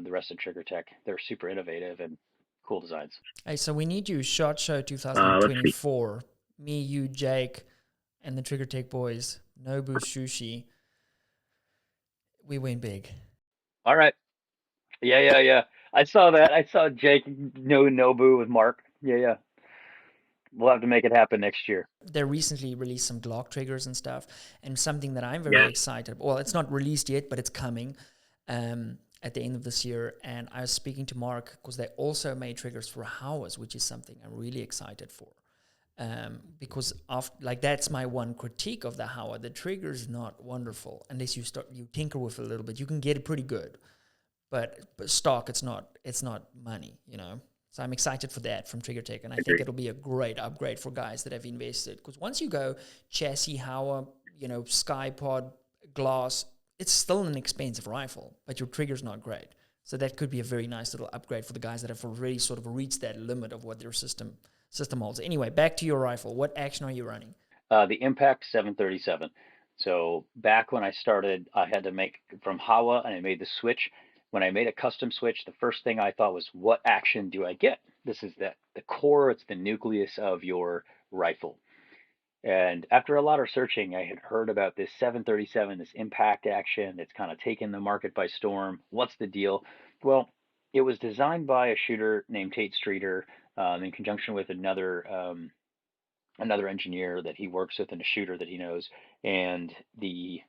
the rest of TriggerTech. They're super innovative and cool designs. Hey, so we need you, SHOT Show 2024. Me, you, Jake, and the TriggerTech boys. Nobu, Shushi. We win big. All right. Yeah. I saw that. I saw Jake Nobu with Mark. Yeah. We'll have to make it happen next year. They recently released some Glock triggers and stuff, and something that I'm very excited about. Well, it's not released yet, but it's coming. at the end of this year, and I was speaking to Mark because they also made triggers for Howas, which is something I'm really excited for. Because like that's my one critique of the Howa. The trigger is not wonderful unless you tinker with it a little bit. You can get it pretty good, but stock it's not money, you know. So I'm excited for that from Trigger Tech, and I think Agreed. it'll be a great upgrade for guys that have invested. Because once you go chassis, Howa, you know, Skypod, glass, it's still an expensive rifle, but your trigger's not great. So that could be a very nice little upgrade for the guys that have already sort of reached that limit of what their system holds. Anyway, back to your rifle. What action are you running? The Impact 737. So back when I started, I had to make from Hawa, and I made the switch. When I made a custom switch, the first thing I thought was, what action do I get? This is the core, it's the nucleus of your rifle. And after a lot of searching, I had heard about this 737, this impact action that's kind of taken the market by storm. What's the deal? Well, it was designed by a shooter named Tate Streeter in conjunction with another engineer that he works with and a shooter that he knows. And the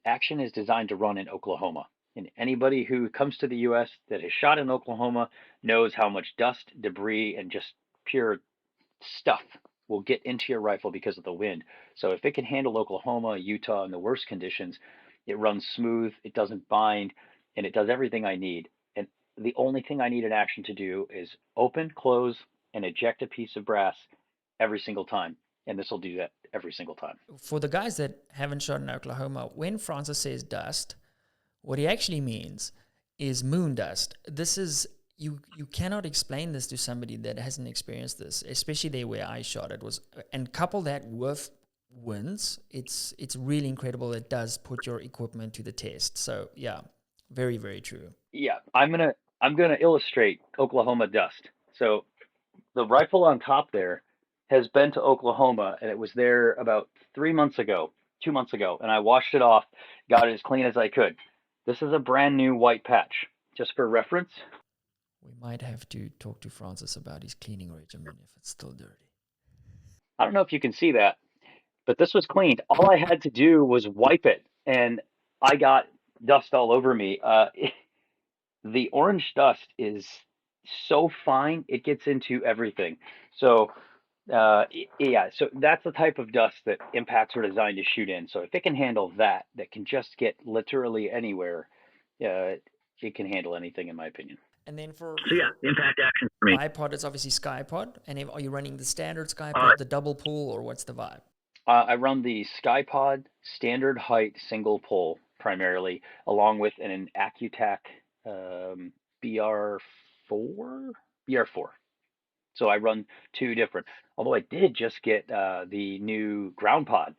action is designed to run in Oklahoma. And anybody who comes to the U.S. that has shot in Oklahoma knows how much dust, debris, and just pure stuff will get into your rifle because of the wind. So if it can handle Oklahoma, Utah, in the worst conditions, it runs smooth, it doesn't bind, and it does everything I need. And the only thing I need an action to do is open, close, and eject a piece of brass every single time. And this will do that every single time. For the guys that haven't shot in Oklahoma, when Francis says dust, what he actually means is moon dust. This is you cannot explain this to somebody that hasn't experienced this, especially there where I shot. It was, and couple that with winds, it's really incredible. It does put your equipment to the test. So yeah, very, very true. Yeah, I'm gonna illustrate Oklahoma dust. So the rifle on top there has been to Oklahoma, and it was there about 3 months ago, 2 months ago, and I washed it off, got it as clean as I could. This is a brand new white patch. Just for reference, We might have to talk to Francis about his cleaning regimen if it's still dirty. I don't know if you can see that, but this was cleaned. All I had to do was wipe it, and I got dust all over me. The orange dust is so fine, it gets into everything. So yeah, so that's the type of dust that impacts are designed to shoot in. So if it can handle that, that can just get literally anywhere, uh, it can handle anything, in my opinion. And then for So yeah, impact action for me. bipod, it's obviously Skypod. And are you running the standard Uh, Skypod, the double pull, or what's the vibe? I run the SkyPod standard height single pull primarily, along with an Accutac BR4, BR4. So I run two different. Although I did just get the new ground pod,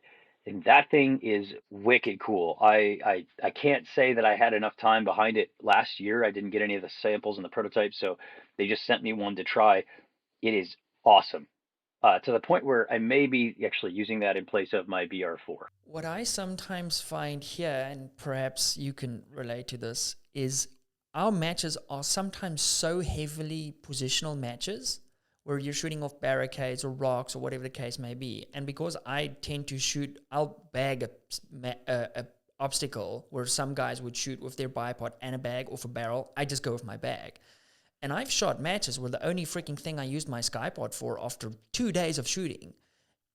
and that thing is wicked cool. I can't say that I had enough time behind it last year. I didn't get any of the samples and the prototypes, so they just sent me one to try. It is awesome. To the point where I may be actually using that in place of my BR4. What I sometimes find here, and perhaps you can relate to this, is our matches are sometimes so heavily positional matches where you're shooting off barricades or rocks or whatever the case may be. And because I tend to shoot, I'll bag a obstacle where some guys would shoot with their bipod and a bag off a barrel. I just go with my bag. And I've shot matches where the only freaking thing I used my Skypod for after 2 days of shooting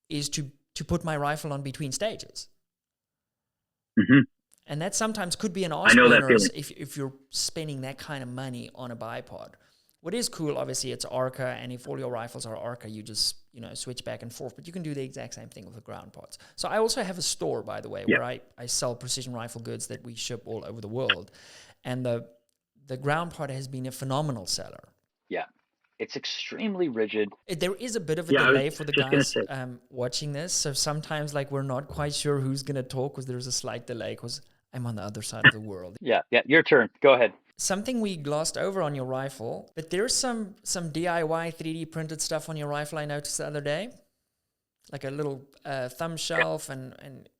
is to put my rifle on between stages. hmm And that sometimes could be an I arse know that burner feeling. if you're spending that kind of money on a bipod. What is cool, obviously, it's Arca, and if all your rifles are Arca, you just switch back and forth. But you can do the exact same thing with the ground pods. So I also have a store, by the way, Yeah. where I sell precision rifle goods that we ship all over the world, and the ground pod has been a phenomenal seller. Yeah, it's extremely rigid. There is a bit of a Yeah, I was delay for the just gonna guys say. watching this, so sometimes like we're not quite sure who's gonna talk because there's a slight delay because I'm on the other side of the world. Yeah, yeah, your turn. Go ahead. Something we glossed over on your rifle, but there's some DIY 3D printed stuff on your rifle I noticed the other day, like a little thumb shelf and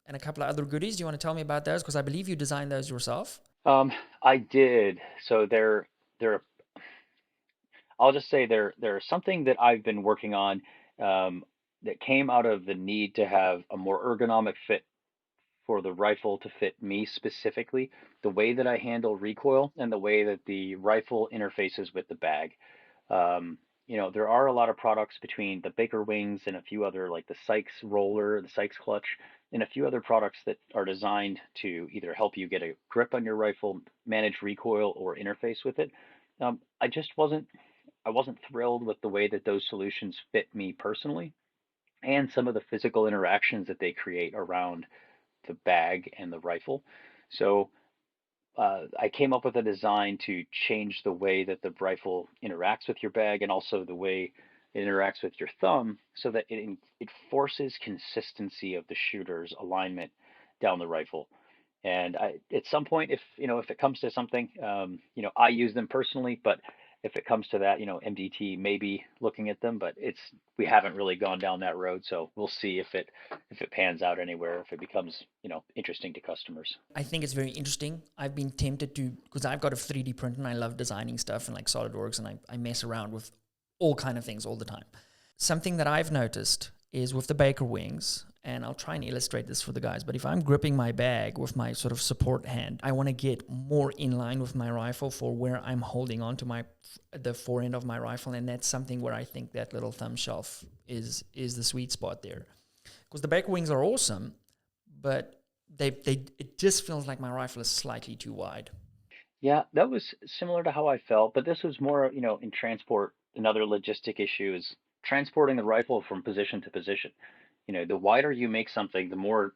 a couple of other goodies. Do you want to tell me about those? Because I believe you designed those yourself. I did. So they're I'll just say they're something that I've been working on, that came out of the need to have a more ergonomic fit for the rifle to fit me specifically, the way that I handle recoil and the way that the rifle interfaces with the bag. There are a lot of products between the Baker Wings and a few other, like the Sykes roller, the Sykes clutch, and a few other products that are designed to either help you get a grip on your rifle, manage recoil, or interface with it. I wasn't thrilled with the way that those solutions fit me personally, and some of the physical interactions that they create around the bag and the rifle. So I came up with a design to change the way that the rifle interacts with your bag and also the way it interacts with your thumb so that it forces consistency of the shooter's alignment down the rifle. And at some point, if it comes to something, I use them personally, but if it comes to that, MDT may be looking at them, but we haven't really gone down that road. So we'll see if it pans out anywhere, if it becomes, interesting to customers. I think it's very interesting. I've been tempted to, because I've got a 3D printer and I love designing stuff and like SolidWorks, and I mess around with all kind of things all the time. Something that I've noticed is with the Baker Wings, and I'll try and illustrate this for the guys, but if I'm gripping my bag with my sort of support hand, I want to get more in line with my rifle for where I'm holding on to the forend of my rifle, and that's something where I think that little thumb shelf is the sweet spot there. Because the Baker Wings are awesome, but it just feels like my rifle is slightly too wide. Yeah, that was similar to how I felt, but this was more, in transport. Another logistic issue is transporting the rifle from position to position. The wider you make something, the more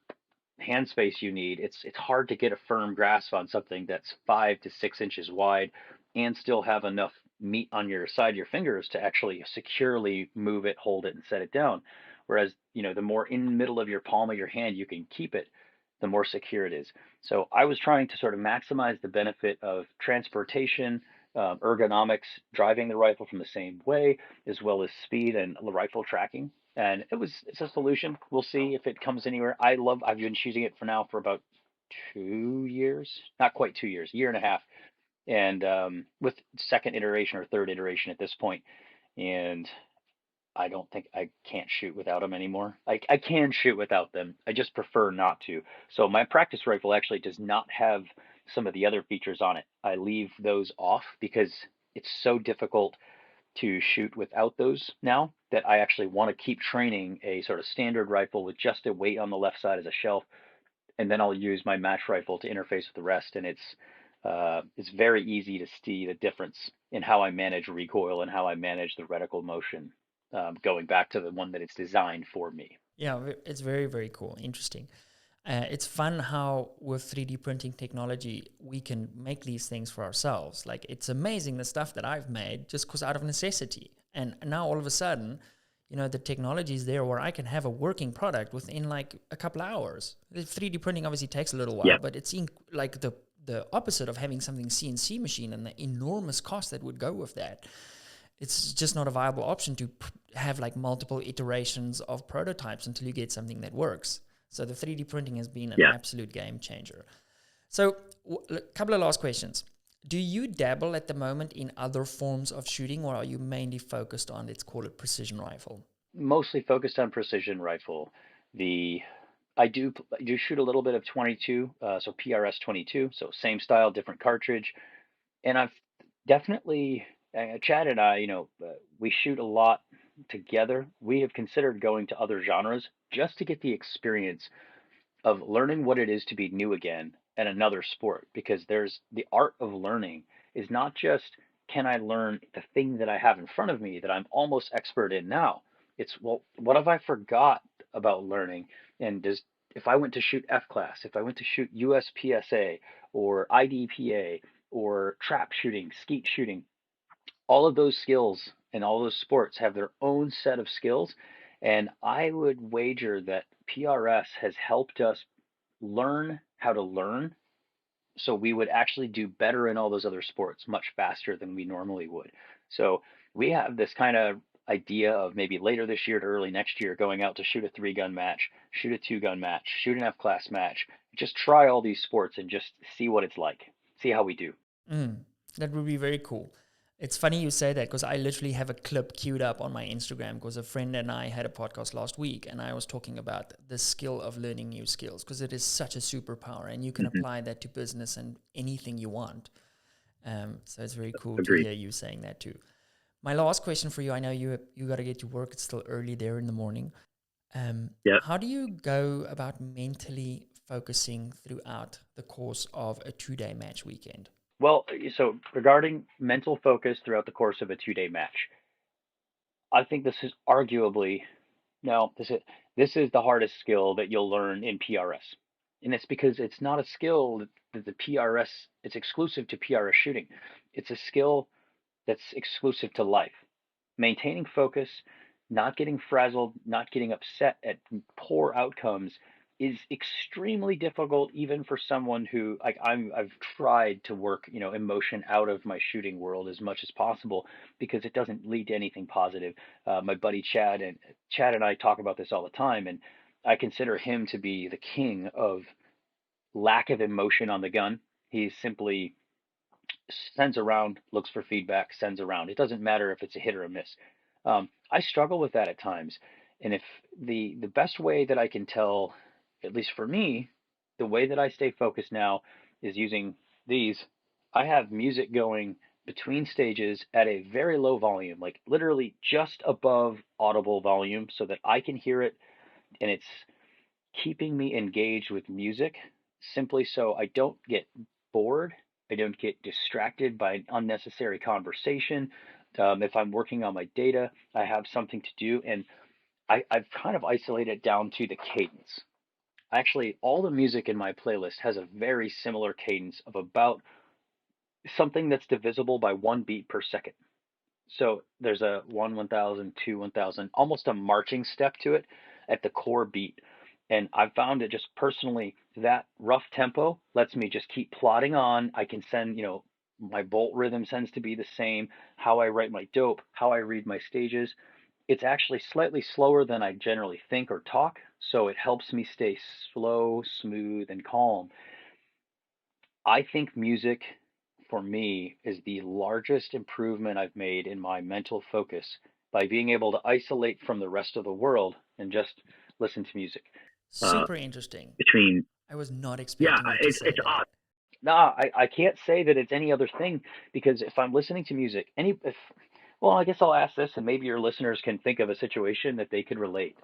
hand space you need. It's hard to get a firm grasp on something that's 5 to 6 inches wide and still have enough meat on your side of your fingers to actually securely move it, hold it, and set it down. Whereas, the more in the middle of your palm of your hand you can keep it, the more secure it is. So I was trying to sort of maximize the benefit of transportation, ergonomics, driving the rifle from the same way, as well as speed and rifle tracking. And it's a solution. We'll see if it comes anywhere. I've been choosing it for now for about 2 years, not quite 2 years, year and a half, and with second iteration or third iteration at this point. And I don't think I can't shoot without them anymore. I can shoot without them. I just prefer not to. So my practice rifle actually does not have some of the other features on it. I leave those off because it's so difficult to shoot without those now that I actually want to keep training a sort of standard rifle with just a weight on the left side as a shelf, and then I'll use my match rifle to interface with the rest. And it's very easy to see the difference in how I manage recoil and how I manage the reticle motion, going back to the one that it's designed for me. Yeah, it's very, very cool. Interesting. It's fun how with 3D printing technology, we can make these things for ourselves. Like, it's amazing the stuff that I've made just because out of necessity. And now all of a sudden, the technology is there where I can have a working product within like a couple of hours. The 3D printing obviously takes a little while, Yeah. but it's like the opposite of having something CNC machine and the enormous cost that would go with that. It's just not a viable option to have like multiple iterations of prototypes until you get something that works. So the 3D printing has been an Yeah. absolute game changer. So a couple of last questions. Do you dabble at the moment in other forms of shooting, or are you mainly focused on, let's call it, precision rifle? Mostly focused on precision rifle. The I do shoot a little bit of 22, so PRS 22, so same style, different cartridge, and I've definitely Chad and I, we shoot a lot together. We have considered going to other genres just to get the experience of learning what it is to be new again in another sport, because there's the art of learning is not just can I learn the thing that I have in front of me that I'm almost expert in now. It's, well, what have I forgot about learning? And does if I went to shoot F class, if I went to shoot USPSA or IDPA or trap shooting, skeet shooting, all of those skills and all those sports have their own set of skills. And I would wager that PRS has helped us learn how to learn, so we would actually do better in all those other sports much faster than we normally would. So we have this kind of idea of maybe later this year to early next year going out to shoot a 3-gun match, shoot a 2-gun match, shoot an F class match, just try all these sports and just see what it's like, see how we do. That would be very cool. It's funny you say that because I literally have a clip queued up on my Instagram because a friend and I had a podcast last week and I was talking about the skill of learning new skills because it is such a superpower and you can apply that to business and anything you want. So it's very cool to Agreed. hear you saying that too. My last question for you, I know you got to get to work. It's still early there in the morning. Yep. How do you go about mentally focusing throughout the course of a 2-day match weekend? Well, so regarding mental focus throughout the course of a 2-day match, I think this is arguably no, this is the hardest skill that you'll learn in PRS. And it's because it's not a skill that the PRS it's exclusive to PRS shooting. It's a skill that's exclusive to life. Maintaining focus, not getting frazzled, not getting upset at poor outcomes is extremely difficult even for someone who like I've tried to work, emotion out of my shooting world as much as possible because it doesn't lead to anything positive. My buddy Chad and I talk about this all the time, and I consider him to be the king of lack of emotion on the gun. He's simply sends around, looks for feedback, sends around. It doesn't matter if it's a hit or a miss. I struggle with that at times, and if the best way that I can tell, at least for me, the way that I stay focused now is using these. I have music going between stages at a very low volume, like literally just above audible volume, so that I can hear it, and it's keeping me engaged with music simply so I don't get bored. I don't get distracted by unnecessary conversation. If I'm working on my data, I have something to do, and I've kind of isolated it down to the cadence. Actually, all the music in my playlist has a very similar cadence of about something that's divisible by 1 beat per second. So there's a 1,000, 1,000, almost a marching step to it at the core beat. And I've found that just personally, that rough tempo lets me just keep plodding on. I can send, my bolt rhythm tends to be the same, how I write my dope, how I read my stages. It's actually slightly slower than I generally think or talk, so it helps me stay slow, smooth, and calm. I think music for me is the largest improvement I've made in my mental focus by being able to isolate from the rest of the world and just listen to music. Uh, Super interesting. between I was not yeah, expecting you to say it's that. odd. Nah, I can't say that it's any other thing because if I'm listening to music, well, I guess I'll ask this and maybe your listeners can think of a situation that they could relate.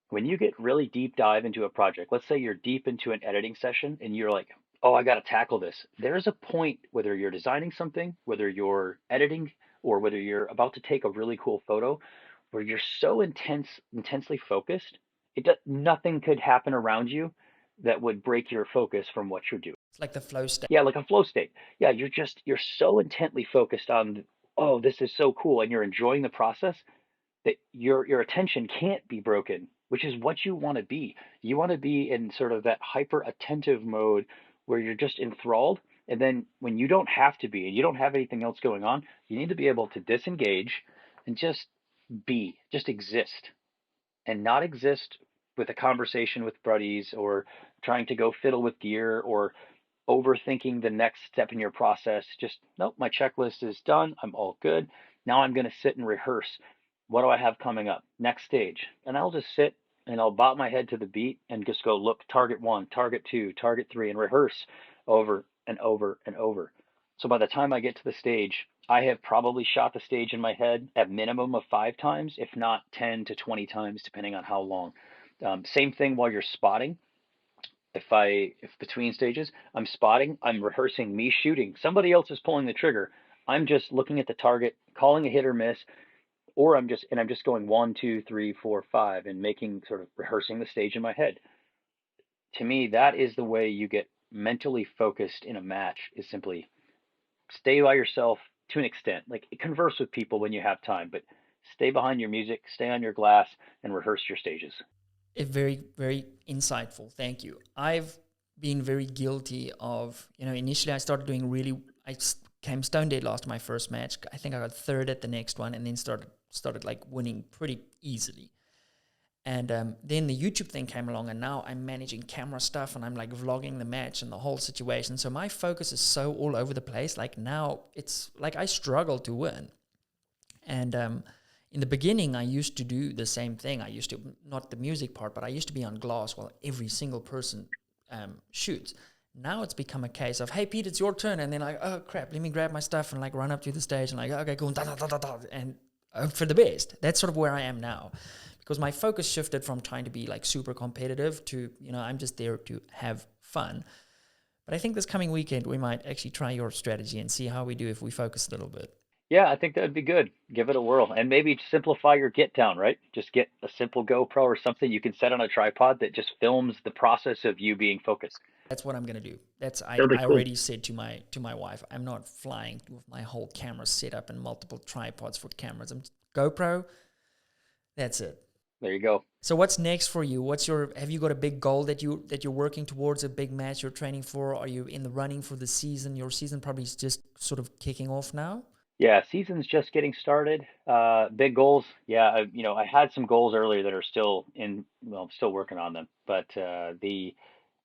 When you get really deep dive into a project, let's say you're deep into an editing session and you're like, oh, I got to tackle this. There's a point, whether you're designing something, whether you're editing, or whether you're about to take a really cool photo, where you're so intensely focused, nothing could happen around you that would break your focus from what you're doing. It's like the flow state. Yeah, like a flow state. Yeah, you're so intently focused on, oh, this is so cool, and you're enjoying the process that your attention can't be broken, which is what you want to be. You want to be in sort of that hyper attentive mode where you're just enthralled. And then when you don't have to be and you don't have anything else going on, you need to be able to disengage and just exist and not exist with a conversation with buddies or trying to go fiddle with gear or overthinking the next step in your process. Just, nope, my checklist is done. I'm all good. Now I'm going to sit and rehearse. What do I have coming up? Next stage. And I'll just sit and I'll bob my head to the beat and just go look target one, target two, target three, and rehearse over and over and over. So by the time I get to the stage, I have probably shot the stage in my head at minimum of 5 times, if not 10 to 20 times, depending on how long. Same thing while you're spotting. If between stages I'm spotting, I'm rehearsing me shooting. Somebody else is pulling the trigger. I'm just looking at the target, calling a hit or miss, or I'm just going 1, 2, 3, 4, 5 and making sort of rehearsing the stage in my head. To me, that is the way you get mentally focused in a match, is simply stay by yourself to an extent. Like converse with people when you have time, but stay behind your music, stay on your glass, and rehearse your stages. Very, very insightful. Thank you. I've been very guilty of, initially I started doing came stone dead last my first match. I think I got third at the next one and then started like winning pretty easily. And then the YouTube thing came along, and now I'm managing camera stuff, and I'm like vlogging the match and the whole situation. So my focus is so all over the place. Like now it's like I struggle to win. And in the beginning, I used to do the same thing. I used to, not the music part, but I used to be on glass while every single person shoots. Now it's become a case of, hey, Pete, it's your turn. And then like, oh, crap, let me grab my stuff and like run up to the stage and like, okay, cool, and hope for the best. That's sort of where I am now. Because my focus shifted from trying to be like super competitive to, I'm just there to have fun. But I think this coming weekend, we might actually try your strategy and see how we do if we focus a little bit. Yeah, I think that would be good. Give it a whirl, and maybe simplify your get down, right? Just get a simple GoPro or something you can set on a tripod that just films the process of you being focused. That's what I'm gonna do. I Cool. already said to my wife, I'm not flying with my whole camera set up and multiple tripods for cameras. I'm GoPro. That's it. There you go. So what's next for you? Have you got a big goal that you're working towards, a big match you're training for? Are you in the running for the season? Your season probably is just sort of kicking off now. Yeah, season's just getting started. Big goals. Yeah, I had some goals earlier that are still I'm still working on them, but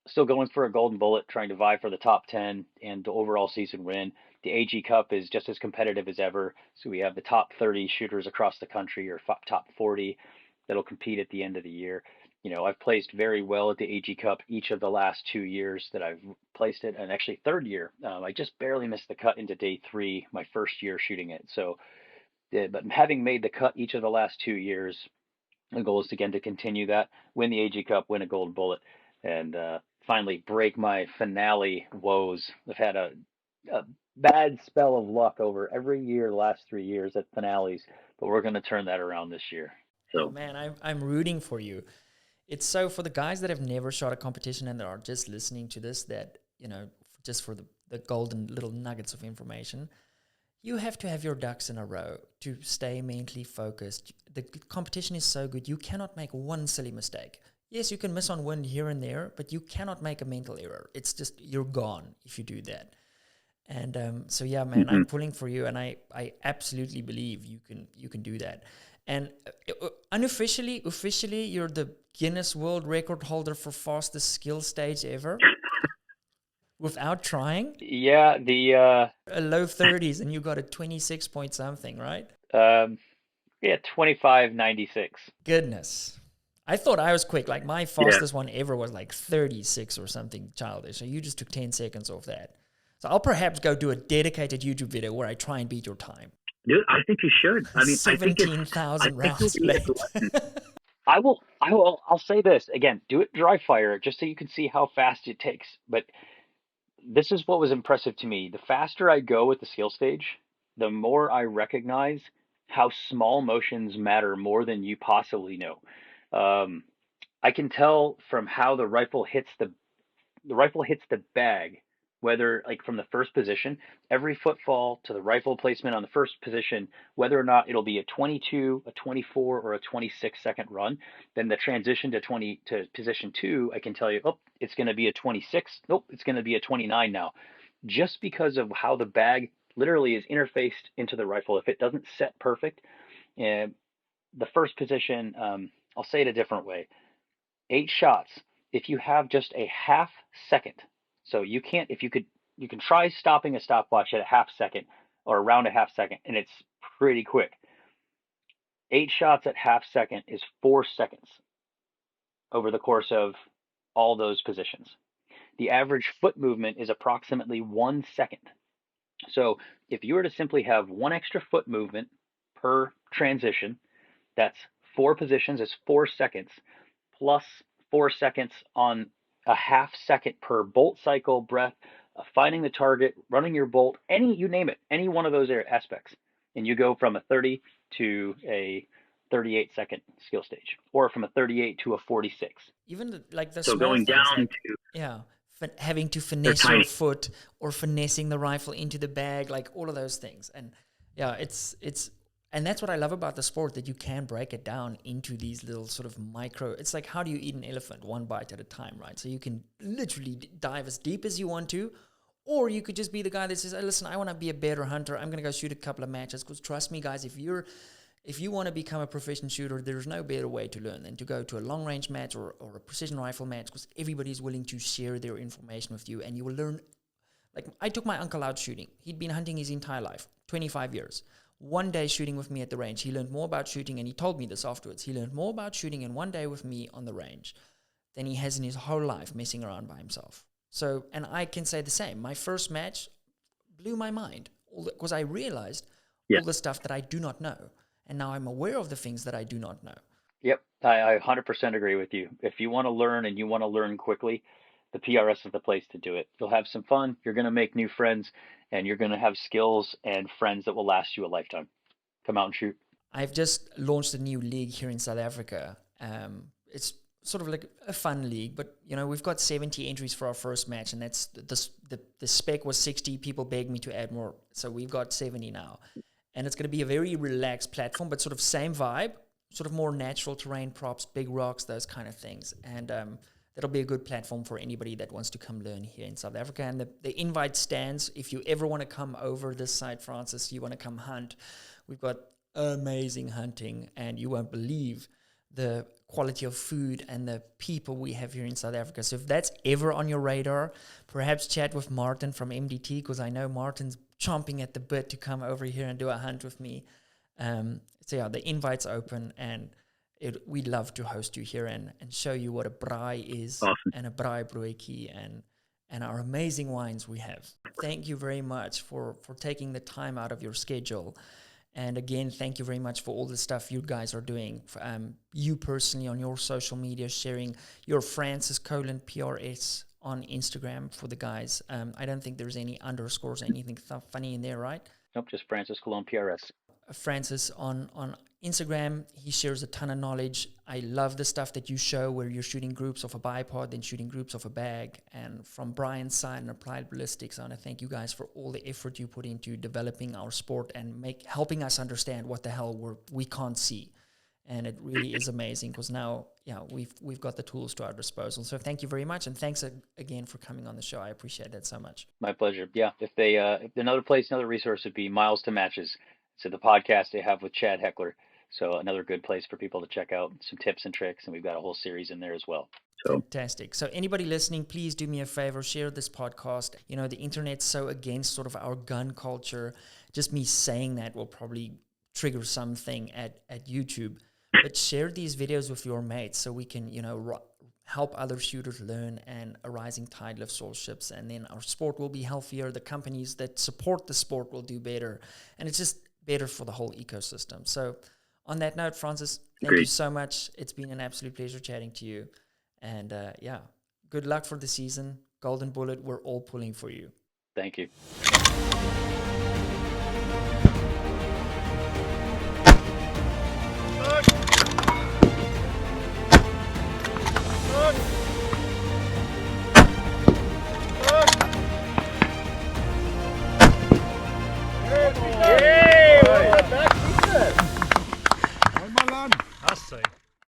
still going for a golden bullet, trying to vie for the top 10 and the overall season win. The AG Cup is just as competitive as ever. So we have the top 30 shooters across the country, or top 40, that'll compete at the end of the year. I've placed very well at the AG Cup each of the last 2 years that I've placed it, and actually third year. I just barely missed the cut into day 3, my first year shooting it. So, but having made the cut each of the last 2 years, the goal is again to continue that, win the AG Cup, win a gold bullet, and finally break my finale woes. I've had a bad spell of luck over every year the last 3 years at finales, but we're going to turn that around this year. So, oh man, I'm rooting for you. It's so, for the guys that have never shot a competition and that are just listening to this, that, just for the golden little nuggets of information, you have to have your ducks in a row to stay mentally focused. The competition is so good, you cannot make one silly mistake. Yes, you can miss on wind here and there, but you cannot make a mental error. It's just, you're gone if you do that. And so, yeah, man, I'm pulling for you, and I absolutely believe you can do that. And officially, you're the Guinness World Record holder for fastest skill stage ever. Without trying? Yeah, a low 30s, and you got a 26 point something, right? Yeah, 25.96. Goodness. I thought I was quick. Like my fastest one ever was like 36 or something childish. So you just took 10 seconds off that. So I'll perhaps go do a dedicated YouTube video where I try and beat your time. Dude, I think you should. I mean, 17,000 rounds played. I'll say this again, do it dry fire just so you can see how fast it takes. But this is what was impressive to me. The faster I go with the skill stage, the more I recognize how small motions matter more than you possibly know. I can tell from how the rifle hits the bag, whether like from the first position, every footfall to the rifle placement on the first position, whether or not it'll be a 22, a 24, or a 26-second run. Then the transition to position 2, I can tell you, oh, it's going to be a 26. Nope, it's going to be a 29 now, just because of how the bag literally is interfaced into the rifle. If it doesn't set perfect, the first position, I'll say it a different way. 8 shots. If you have just a half second. So you can try stopping a stopwatch at a half second or around a half second, and it's pretty quick. 8 shots at half second is 4 seconds over the course of all those positions. The average foot movement is approximately 1 second. So if you were to simply have 1 extra foot movement per transition, that's 4 positions is 4 seconds, plus 4 seconds on a half second per bolt cycle, breath, finding the target, running your bolt, you name it, any one of those aspects. And you go from a 30 to a 38-second skill stage, or from a 38 to a 46. Even like the so small going things, down like, to having to finesse your foot or finessing the rifle into the bag, like all of those things. And yeah, it's and that's what I love about the sport, that you can break it down into these little sort of micro. It's like, how do you eat an elephant? One bite at a time, right? So you can literally dive as deep as you want to, or you could just be the guy that says, hey, listen, I want to be a better hunter. I'm going to go shoot a couple of matches. Because trust me, guys, if you're if you want to become a proficient shooter, there's no better way to learn than to go to a long-range match or a precision rifle match, because everybody's willing to share their information with you, and you will learn. Like, I took my uncle out shooting. He'd been hunting his entire life, 25 years. One day shooting with me at the range, he learned more about shooting, and he told me this afterwards. He learned more about shooting in one day with me on the range than he has in his whole life messing around by himself. So, and I can say the same. My first match blew my mind because I realized all the stuff that I do not know. And now I'm aware of the things that I do not know. Yep, I 100% agree with you. If you want to learn and you want to learn quickly, the PRS is the place to do it. You'll have some fun, you're going to make new friends, and you're going to have skills and friends that will last you a lifetime. Come out and shoot. I've just launched a new league here in South Africa. It's sort of like a fun league, but we've got 70 entries for our first match, and that's the spec was 60. People begged me to add more, so we've got 70 now. And it's going to be a very relaxed platform, but sort of same vibe, sort of more natural terrain, props, big rocks, those kind of things. And that'll be a good platform for anybody that wants to come learn here in South Africa. And the invite stands. If you ever want to come over this side, Francis, you want to come hunt, we've got amazing hunting, and you won't believe the quality of food and the people we have here in South Africa. So if that's ever on your radar, perhaps chat with Martin from MDT, because I know Martin's chomping at the bit to come over here and do a hunt with me. So yeah, the invite's open, and we'd love to host you here and show you what a braai is. Awesome. And a braai broodjie and our amazing wines we have. Thank you very much for taking the time out of your schedule. And again, thank you very much for all the stuff you guys are doing. You personally on your social media, sharing your Francis Colin PRS on Instagram for the guys. I don't think there's any underscores or anything funny in there, right? Nope, just Francis Cologne PRS. Francis on Instagram, he shares a ton of knowledge. I love the stuff that you show where you're shooting groups of a bipod, then shooting groups of a bag. And from Brian's side and Applied Ballistics, I want to thank you guys for all the effort you put into developing our sport and helping us understand what the hell we can't see. And it really is amazing because now, we've got the tools to our disposal. So thank you very much, and thanks again for coming on the show. I appreciate that so much. My pleasure. Yeah, if another resource would be Miles to Matches. So the podcast they have with Chad Heckler. So another good place for people to check out some tips and tricks, and we've got a whole series in there as well. Fantastic. So anybody listening, please do me a favor, share this podcast. The internet's so against sort of our gun culture. Just me saying that will probably trigger something at YouTube. But share these videos with your mates so we can, help other shooters learn, and a rising tide lifts all ships. And then our sport will be healthier. The companies that support the sport will do better. And it's just better for the whole ecosystem. So on that note, Francis, thank you so much. It's been an absolute pleasure chatting to you. And good luck for the season. Golden Bullet, we're all pulling for you. Thank you. Good.